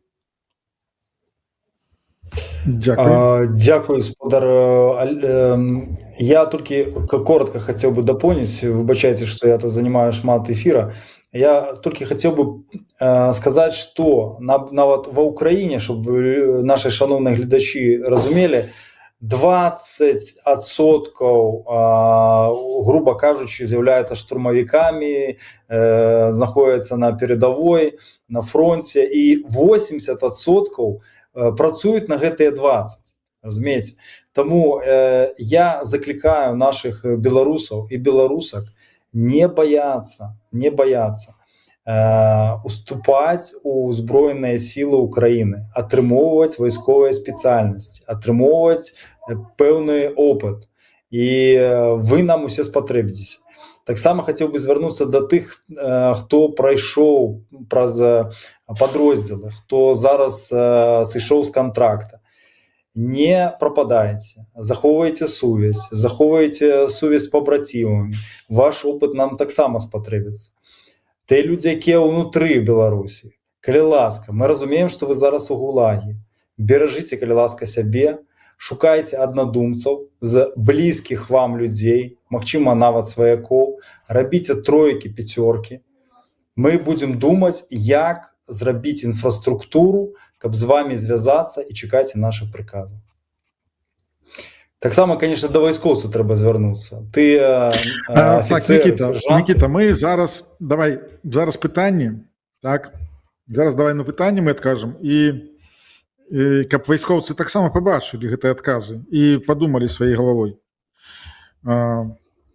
Дякую. Дякую, спадар. Я толькі коротко хотел бы дополнить, выбачайце, что я тут занимаю шмат эфира. Я толькі хотел бы сказать, что нават ва Украине, чтобы наши шановные глядачи разумели, 20%, грубо кажучи, з'являються штурмовиками, знаходяться на передовой, на фронте, и 80% працюють на гэтыя 20, разумееце? Тому я закликаю наших белорусов и белорусок не бояться уступать у Збройныя сілы Украины, атрымоўваць вайсковыя спецыяльнасці, атрымоўваць пэўны опыт, і вы нам усе спатрэбіцеся. Таксама хотел бы звярнуцца да тых, хто прайшоў праз падроздзелы, хто зараз сышоў з кантракта. Не пропадайте, захоўвайце сувязь з пабрацімамі. Ваш опыт нам таксама спатрэбіцца. Те людзі, якія ўнутры Беларусі, калі ласка, мы разумеем, што вы зараз у гулагі. Беражыце, калі ласка, сябе, шукайце аднадумцаў з блізкіх вам людзей, магчыма, нават сваякоў, рабіце тройкі, пяцёркі. Мы будзем думаць, як зрабіць інфраструктуру, каб з вами звязацца, і чакайце нашых прыказаў. Таксама, конечно, до вайскоўцаў трэба звярнуцца. Ты офіцер, так, Никита, мы зараз пытанне, так, зараз давай на пытанне мы адкажам, і каб вайскоўцы таксама пабачылі гэтыя адказы і падумалі сваёй галавой.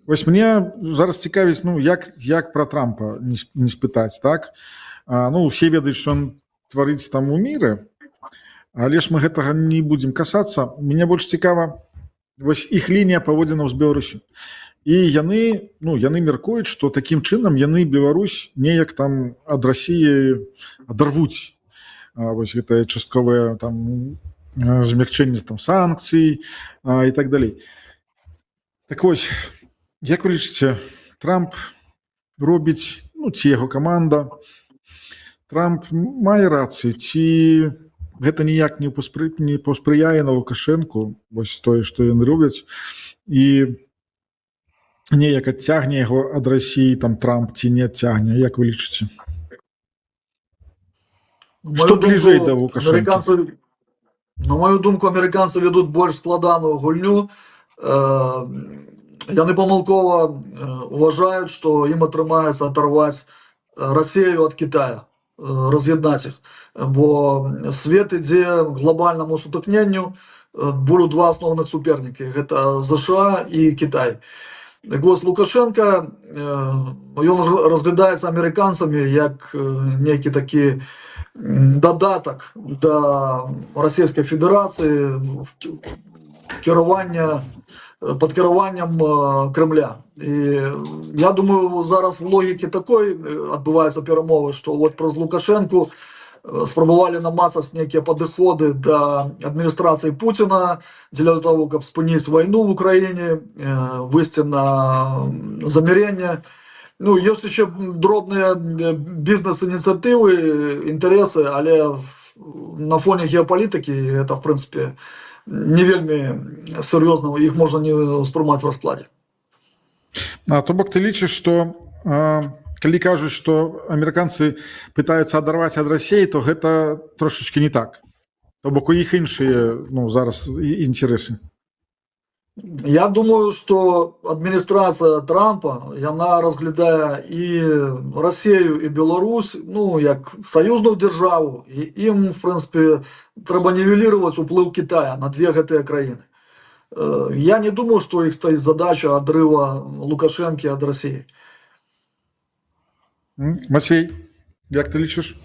Вось мне зараз цікавіць, як пра Трампа не спытаць, так? Усе ведаюць, што ён творыць там у міры, але ж мы гэтага не будзем касацца. Мяне больш цікава вось іх лінія паводзінаў з Беларусю. І яны мяркуюць, што такім чынам яны Беларусь неяк там ад Расіі адарвуць. Вось гэтае частковае там змягчэнне там санкцый і так далей. Так вось, як вы лічыце, Трамп робіць, ці яго каманда, Трамп мае рацыю, ці гэта ніяк не паспрыяе на Лукашэнку, вось тое, што яны робяць, і неяк адцягне яго ад Расіі, там Трамп, ці не адцягне, як вы лічыце? Што бліжэй да Лукашэнкі? На мою думку, амерыканцы ведуць больш складаную гульню. Яны памылкова уважаюць, што ім атрымаецца адарваць Расію ад Китая, раз'яднаць іх. Бо свет ідзе к глобальнаму сутыкненню, будуць два асноўных супернікі, гэта США і Китай. Так вось, Лукашенко, ён разглядаецца амерыканцамі як нейкі такі дадатак да Расійскай Федэрацыі пад кіраваннем Кремля. І я думаю, зараз в логікі такой адбываюцца перамовы, што от праз Лукашенку спрабавалі намацаць нейкія падыходы да адміністрацыі Путіна дзеля того, каб спыніць вайну в Украіне, выйсці на заміренне. Ёсць яшчэ дробныя бізнес-ініцыятывы, інтарэсы, але на фоне геапалітыкі гэта, в прынцыпе, не вельмі сур'ёзна, іх можна не ўспрымаць в раскладзе. То бок ты лічыш, што калі кажуць, што амерыканцы пытаюцца адарваць ад Расіі, то гэта трошачкі не так. То бок у іх іншыя зараз інтарэсы. Я думаю, што адміністрацыя Трампа, яна разглядае і Расію, і Беларусь, як саюзную дзяржаву, і ім, в прынцыпе, трэба нівеліраваць уплыў Китая на две гэтыя краіны. Я не думаю, што іх стаіць задача адрыва Лукашэнкі ад Расіі. Матвей, як ты лічыш?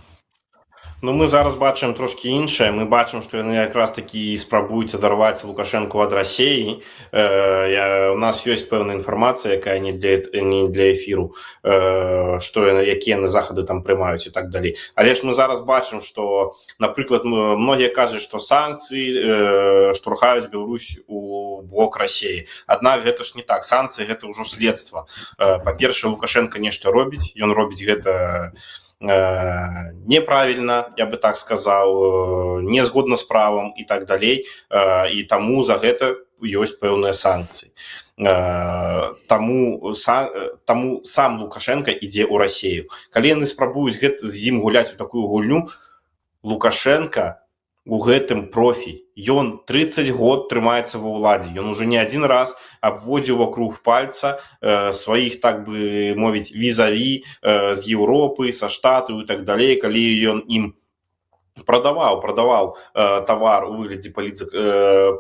Ну, мы зараз бачым трошки іншае. Мы бачым, што яны якраз такі спрабуюць адарваць Лукашэнку ад Расіі. У нас ёсць пэўная інфармацыя, якая не для эфіру, што якія яны захады там прымаюць і так далей. Але ж мы зараз бачым, што, напрыклад, многія кажуць, што санкцыі штурхаюць Беларусь у бок Расіі. Аднак гэта ж не так. Санкцыі гэта ўжо следства. Па-першае, Лукашенко нешта робіць. Ён робіць гэта неправильно, я бы так сказал, не згодна з правом і так далей, і таму за гэта ёсць пэўныя санкцыі. Таму сам Лукашенко ідзе ў Расію. Калі яны спрабуюць з ім гуляць у такую гульню, Лукашенко у гэтым профі. Ён 30 год трымаецца ва ўладзе. Ён уже не адзін раз абводзіў вокруг пальца сваіх, так бы мовіць, візаві з Еўропы, са Штатаў і так далей, калі ён ім прадаваў тавар у выглядзе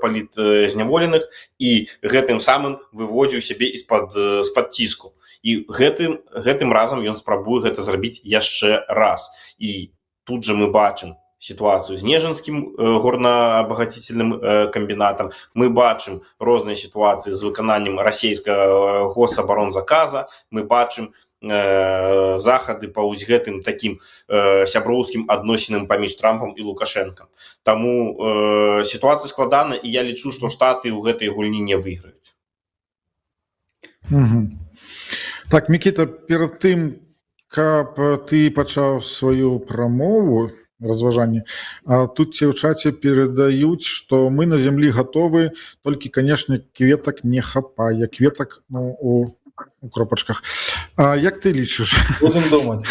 палітзняволеных і гэтым самым выводзіў сябе з-пад ціску. І гэтым разам ён спрабуе гэта зрабіць яшчэ раз. І тут жа мы бачым ситуацию з Нежинским горно-обогатительным комбинатом. Мы бачым розныя ситуации з выкананнем расійскага госабаронзаказа. Мы бачым захады па вось гэтым таким сяброўскім адносінам паміж Трампом і Лукашенком. Таму ситуацыя складана, і я лічу, што Штаты ў гэтай гульні не выйграюць. Так, Мікіта, перад тым, каб ты пачаў сваю прамову, разважанне. А тут тебе в чате передают, что мы на земле готовы, только, конечно, кветок не хапая. Кветок, ну, у кропачках. А як ты лічиш? Будем думать.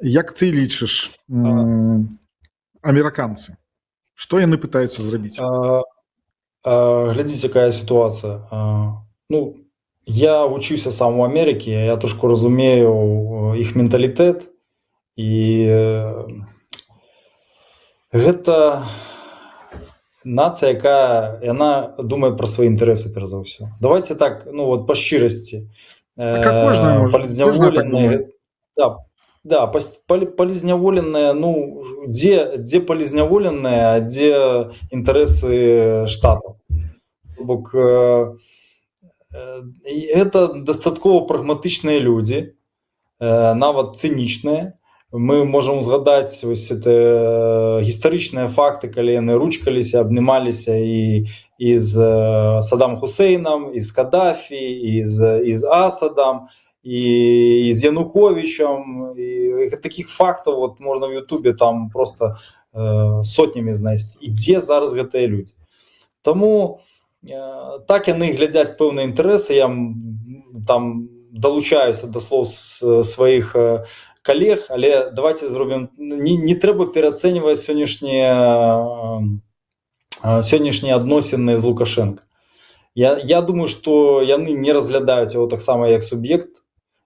Як ты лічиш, американцы? Что яны пытаются зрабіць? Глядзіце, какая ситуация. Ну, я вучыўся сам у Америке, я трошку разумею их менталітэт. І гэта нацыя, якая яна думае пра свае інтарэсы перш за ўсё. Давайте так, ну вот па шчырасці. Палізняволеныя, палізняволеныя, ну дзе палізняволеныя, а дзе інтарэсы штатаў. Бок гэта дастаткова прагматычныя людзі, нават цынічныя. Мы можам згадаць вось это гістарычныя факты, калі яны ручкаліся, абнімаліся і з Саддам Хусейнам, і з Каддафі, і з Асадам, і з Януковичем. І такіх фактаў вот можна в Ютубе там просто сотнямі знайсці. І дзе зараз гэтыя людзі? Таму так яны глядзяць пэўныя інтарэсы. Я там далучаюся да слоў сваіх коллег, але давайте зробім, не трэба пераацэньваць сённяшнія адносіны з Лукашенко. Я думаю, што яны не разглядаюць яго таксама як суб'ект,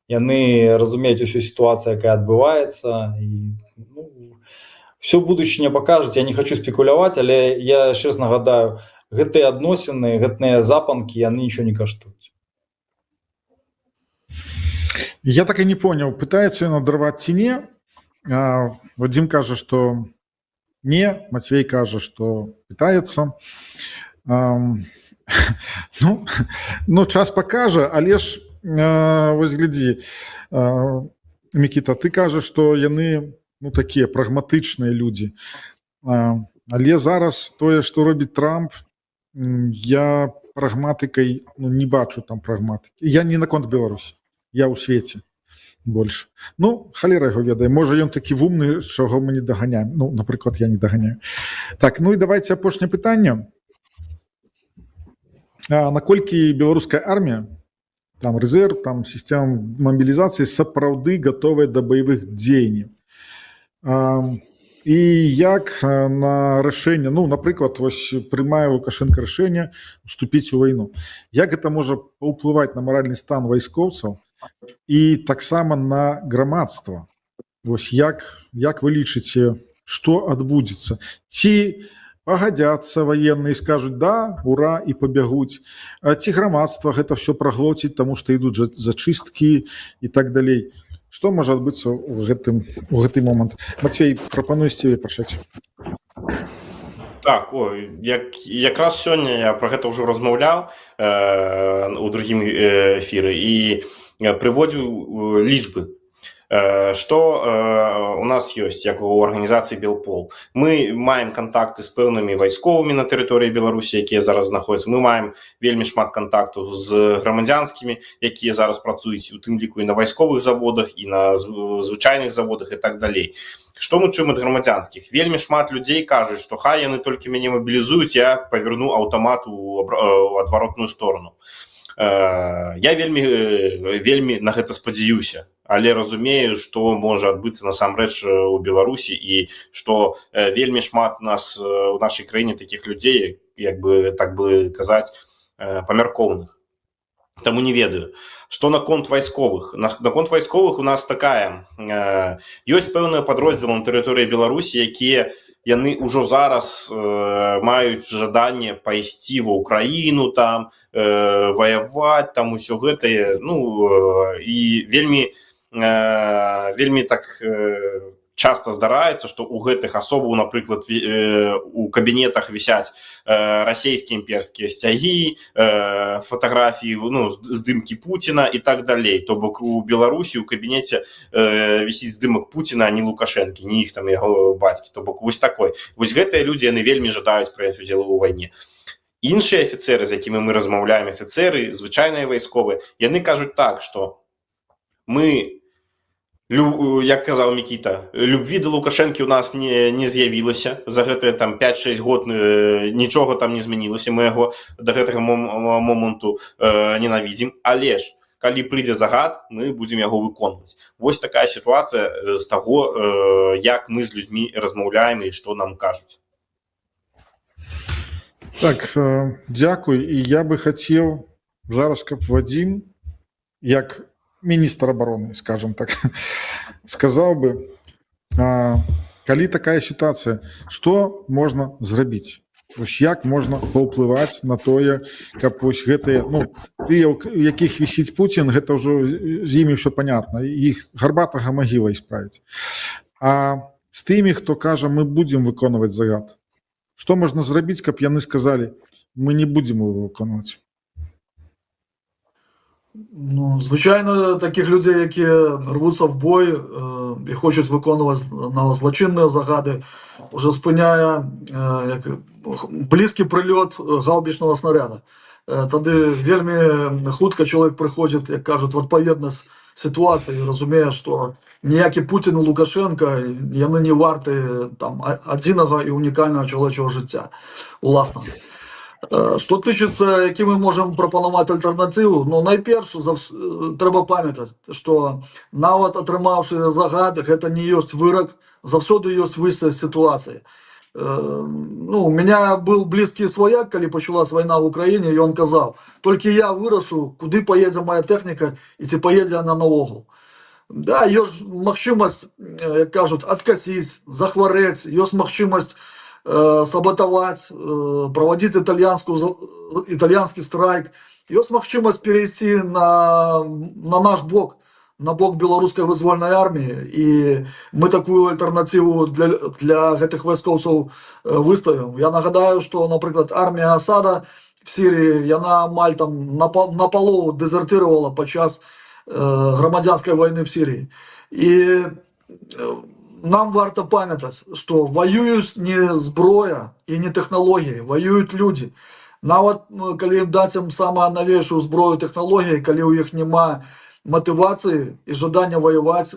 яны разумеюць усю сітуацыю, якая адбываецца, і все будучыня пакажуць. Я не хочу спекуляваць, але я яшчэ раз нагадаю, гэтыя адносіны, гэтыя запанкі, яны нічого не каштуюць. Я так и не понял, пытается он оторвать ці не. Вадим кажа, что не, Матвей кажа, что пытается. Ну, час покажа, але ж, вось гляди, Микита, ты кажаш, что яны, ну, такие прагматычныя люди. Але зараз тое, что робіць Трамп, я прагматыкай, ну, не бачу там прагматыкі. Я не наконт Беларусі. Я ў свеце больш. Ну, халера яго ведае. Можа, ён такі вумны, чаго мы не даганяем. Ну, напрыклад, я не даганяю. Так, ну і давайте апошняе пытанне. Наколькі беларуская армія, там рэзерв, там сістэма мабілізацыі сапраўды гатовая да баявых дзеянняў? І як на рашэнне, ну, напрыклад, вось прымае Лукашенко рашэнне уступіць у вайну. Як гэта можа паўплываць на маральны стан вайскоўцаў і таксама на грамадства? Вось як вы лічыце, што адбудзецца? Ці пагадзяцца ваенныя і скажуць да, ура, і пабягуць? Ці грамадства гэта все праглоціць, таму што ідуць зачысткі і так далей? Што можа адбыцца у гэты момант? Мацвей, прапаную з цябе пачаць. Так, якраз сёння я пра гэта ўжо размаўляў у другім эфіры і прыводзіў лічбы. Што у нас ёсць, як у арганізацыі Белпол. Мы маем кантакты з пэўнымі вайсковымі на тэрыторыі Беларусі, якія зараз знаходзяцца. Мы маем вельмі шмат кантактаў з грамадзянскімі, якія зараз працуюць, у тым ліку і на вайсковых заводах, і на звычайных заводах і так далей. Што мы чуем ад грамадзянскіх? Вельмі шмат людзей кажуць, што хай яны толькі мяне мабілізуюць, я паверну аўтамат у адваротную сторону. Я вельмі на гэта спадзяюся, але разумею, што можа адбыцца насамрэч у Беларусі і што вельмі шмат у нашай краіне такіх людзей, як бы так бы казаць, памяркоўных. Таму не ведаю. Што наконт вайсковых? Наконт вайсковых у нас такая. Ёсць пэўныя падроздзелы на тэрыторыі Беларусі, якія яны ўжо зараз маюць жаданне пайсці ва ўкраіну, там, ваяваць, там усё гэтае. І вельмі так часта здараецца, што ў гэтых асобаў, напрыклад, у кабінетах вісяць расійскія імперскія сцягі, фатаграфіі, здымкі Пуціна і так далей. То бок у Беларусі ў кабінеце вісіць здымак Пуціна, а не Лукашэнкі, не іх там яго бацькі. То бок вось такой. Вось гэтыя людзі, яны вельмі жадаюць прыняць удзел у вайне. Іншыя афіцэры, з якімі мы размаўляем, афіцэры, звычайныя вайсковыя, яны кажуць так, што мы, як казаў Мікіта, любві да Лукашэнкі ў нас не з'явілася. За гэтыя 5-6 год нічога там не змянілася. Мы яго да гэтага моманту ненавідзім. Але ж, калі прыйдзе загад, мы будзем яго выконваць. Вось такая сітуацыя з таго, як мы з людзьмі размаўляем і што нам кажуць. Так, дзякуй. І я бы хацеў зараз, каб Вадзім, як міністр обороны, скажем так, сказаў бы, калі такая сітуацыя, што можна зрабіць? Як можна паўплываць на тое, каб вось гэтыя, тыя, у якіх вісіць Пуцін, гэта ўжо з імі ўсё понятна, іх гарбатага магіла ісправіць. А з тымі, хто кажа, мы будзем выконваць загад, што можна зрабіць, каб яны сказалі, мы не будзем его выконваць? Звичайно, таких людей, які рвуться в бой і хочуть виконувати злочинні загади, вже спиняє близький прильот гаубичного снаряда. Тоді вельми хутко чоловік приходить, як кажуть, в відповідність ситуації і розуміє, що ніякі Путін і Лукашенко, вони не варті одного і унікального чоловічого життя власного. Що тичиться, які ми можемо пропонувати альтернативу, найперше треба пам'ятати, що навіть отримавши загад, це не є вирок, завсюди є вихід з ситуації. У мене був близький свояк, коли почалась війна в Україні, і він казав, тільки я вирішу, куди поїде моя техніка, і чи поїде вона на Волгу. Да, є можливість, як кажуть, відкосити, захворіти, є можливість саботовать, проводить итальянский страйк. Есть возможность перейти на наш бок, на бок белорусской вызвольной армии. И мы такую альтернативу для этих войсковцев выставим. Я нагадаю, что, например, армия Асада в Сирии, она на полову дезертировала подчас громадянской войны в Сирии. И нам варто пам'ятати, що воюють не зброя і не технології, воюють люди. Навіть коли їм дати саме новішу зброю технології, коли у них немає мотивації і жадання воювати,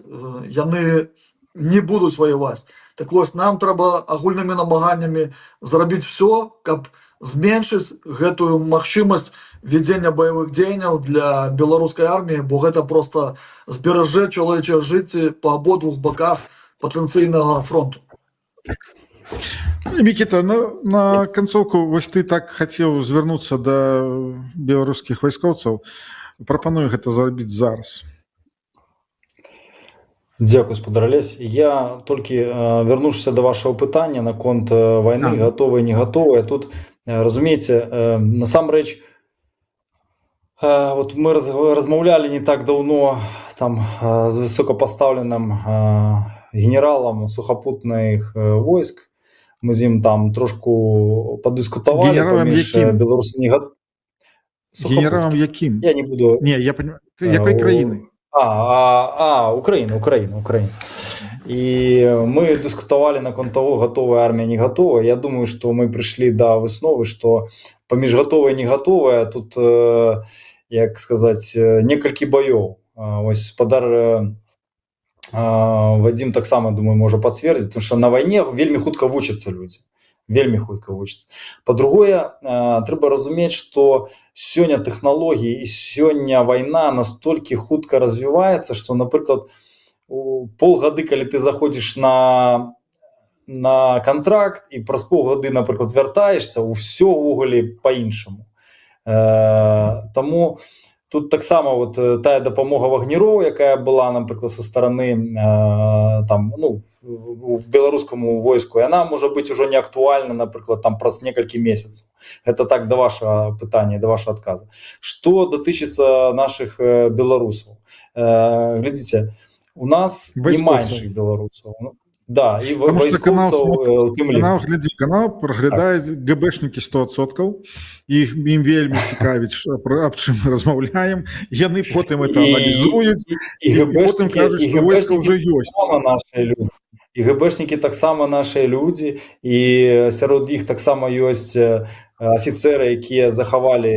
вони не будуть воювати. Так ось нам треба агульними намаганнями зробити все, щоб зменшити цю можливість ведення бойових дій для білоруської армії, бо це просто збереже чоловіче життя по обидвох боках потенційного фронту. Мікіта, на канцоўку вось ты так хацеў звярнуцца да беларускіх вайскоўцаў. Прапаную гэта зрабіць зараз. Дзякуй, спадар Алесь. Я толькі вярнуўшыся да вашага пытання наконт вайны, гатовая, не гатовая. Тут, разумееце, насамрэч, вот мы размаўлялі не так даўно там з високопоставленим генералом сухопутних войск. Ми з ним там трошку подискутували. Генералом яким? Білоруси не готові. Генералом яким? Я не буду... Не, я понимаю. Якої країни? Украина. И мы дискутовали на того, готовая армия, не готовая. Я думаю, что мы пришли до висновы, что поміж готовая и не готовая тут, як сказать, некалькі боёў. Ось спадар Вадим так само, думаю, може пацвердзіць, потому что на вайне вельмі хутка вучацца людзі. Вельмі хутка вучацца. Па-другое, трэба разумець, што сёння тэхналогіі і сёння вайна настолькі хутка развіваецца, што, напрыклад, полгады, калі ты заходзіш на контракт і праз полгады, напрыклад, вяртаешься, ўсё ўвогуле па-іншаму. Таму тут таксама вот тая дапамога вагнероў, якая была, напрыклад, со стороны там, ну, беларускаму войску, яна можа быць ужо не актуальна, напрыклад, там праз некалькі месяцаў. Это так да вашага пытання, да вашага адказа. Што датычыцца нашых беларусаў? Глядзіце, у нас нема іншых беларусаў. Да, і вайскоўцаў... Канал праглядаюць ГБшнікі 100%, ім вельмі цікавіць, аб чым мы размаўляем, яны потым это аналізуюць, і потым кажуць, што войска ўжо ёсць. І ГБшнікі таксама нашыя людзі, і сярод іх таксама ёсць афіцэры, якія захавалі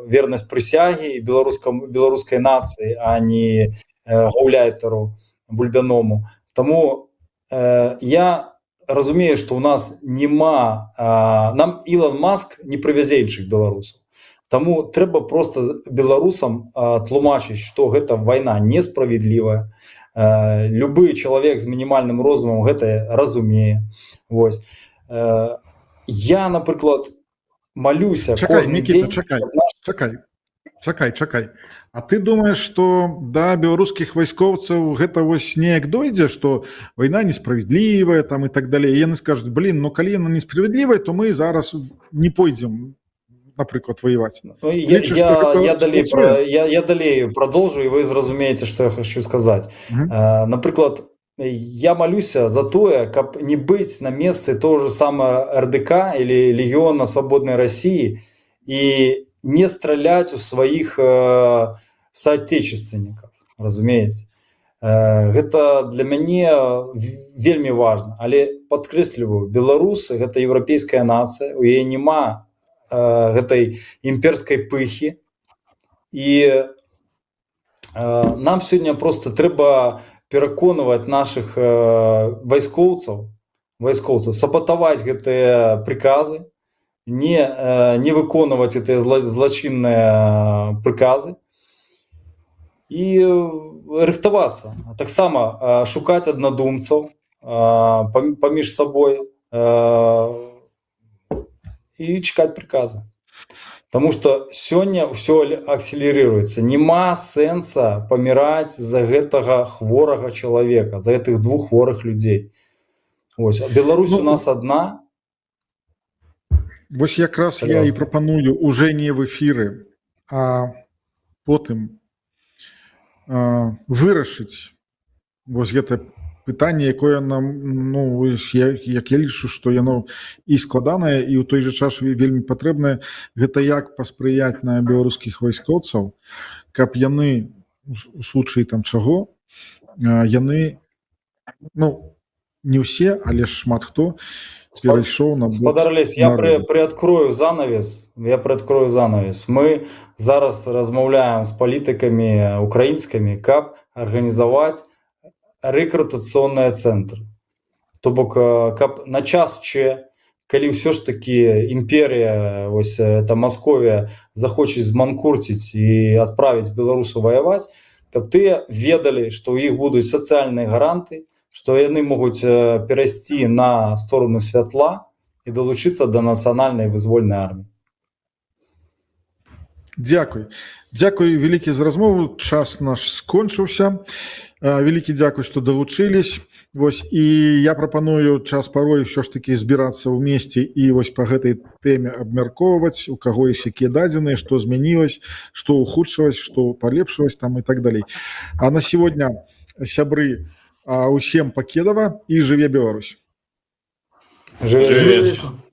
вернасць прысягі беларускай нацыі, а не гауляйтару бульбяному. Тому я разумею, што ў нас нема... Нам Ілон Маск не прывязе іншых беларусаў. Таму трэба проста беларусам тлумачыць, што гэта вайна несправедлівая. Любы чалавек з мінімальным розумам гэта разумее. Вось. Я, напрыклад, малюся кожны дзень... Чакай. А ты думаеш, што да беларускіх вайскоўцаў гэта вось неяк дойдзе, што вайна несправедлівая там і так далей. Яны скажуць, блин, ну калі яна несправедлівая, то мы зараз не пойдзем, напрыклад, воевать. Я далей продолжу, и вы зразумееце, што я хочу сказаць. Напрыклад, я малюся за тое, каб не быць на месцы того же самого РДК или Легиона Свободной России и не стралять у своих соотечественников, разумеется. Гэта для мяне вельмі важно, але падкрэсліваю, беларусы гэта еўрапейская нацыя, у яе няма гэтай імперской пыхі, і нам сегодня просто трэба пераконваць наших вайскоўцаў сапатаваць гэтыя приказы, не выконваць гэтыя злачынныя приказы і рыхтавацца. Таксама шукаць аднадумцаў паміж сабой і чакаць приказы. Потому что сёння ўсё акселерируецца. Нема сэнса паміраць за гэтага хворага чалавека, за гэтых двух хворых людзей. Вось. Беларусь у нас одна. Вось якраз я і прапаную уже не в эфіры, а потым вырашыць вось гэта пытанне, якое нам, ну, як я лічу, што яно і складанае, і ў той жа час вельмі патрэбнае, гэта як паспрыяць на беларускіх вайскоўцаў, каб яны у случаі там чаго, яны, ну, не ўсе, але шмат хто перайшоў на бок. Спадар Алесь, я приоткрою занавес. Мы зараз размаўляем з палітыкамі украінскімі, каб арганізаваць рэкрутацыйныя цэнтры. То бок, каб на час калі ўсё ж таки імперія, ось эта Масковія захочуць зманкурціць і адправіць беларусу ваяваць, каб тыя ведалі, што ў іх будуць сацыяльныя гаранты, што яны могуць перайсці на сторону святла і далучыцца да нацыянальнай вызвольнай арміі. Дзякуй вялікі за размову, час наш скончыўся. Вялікі дзякуй, што далучылись. Вось, і я прапаную час парой ўсё ж такі збірацца ўмесце і вось па гэтай тэме абмяркоўваць, у каго ёсць якія дадзеныя, што змянілось, што ўхудшылось, што палепшылось там і так далей. А на сегодня, сябры, усім пакедава і жыве Беларусь. Жыве. Жыве. Вечна.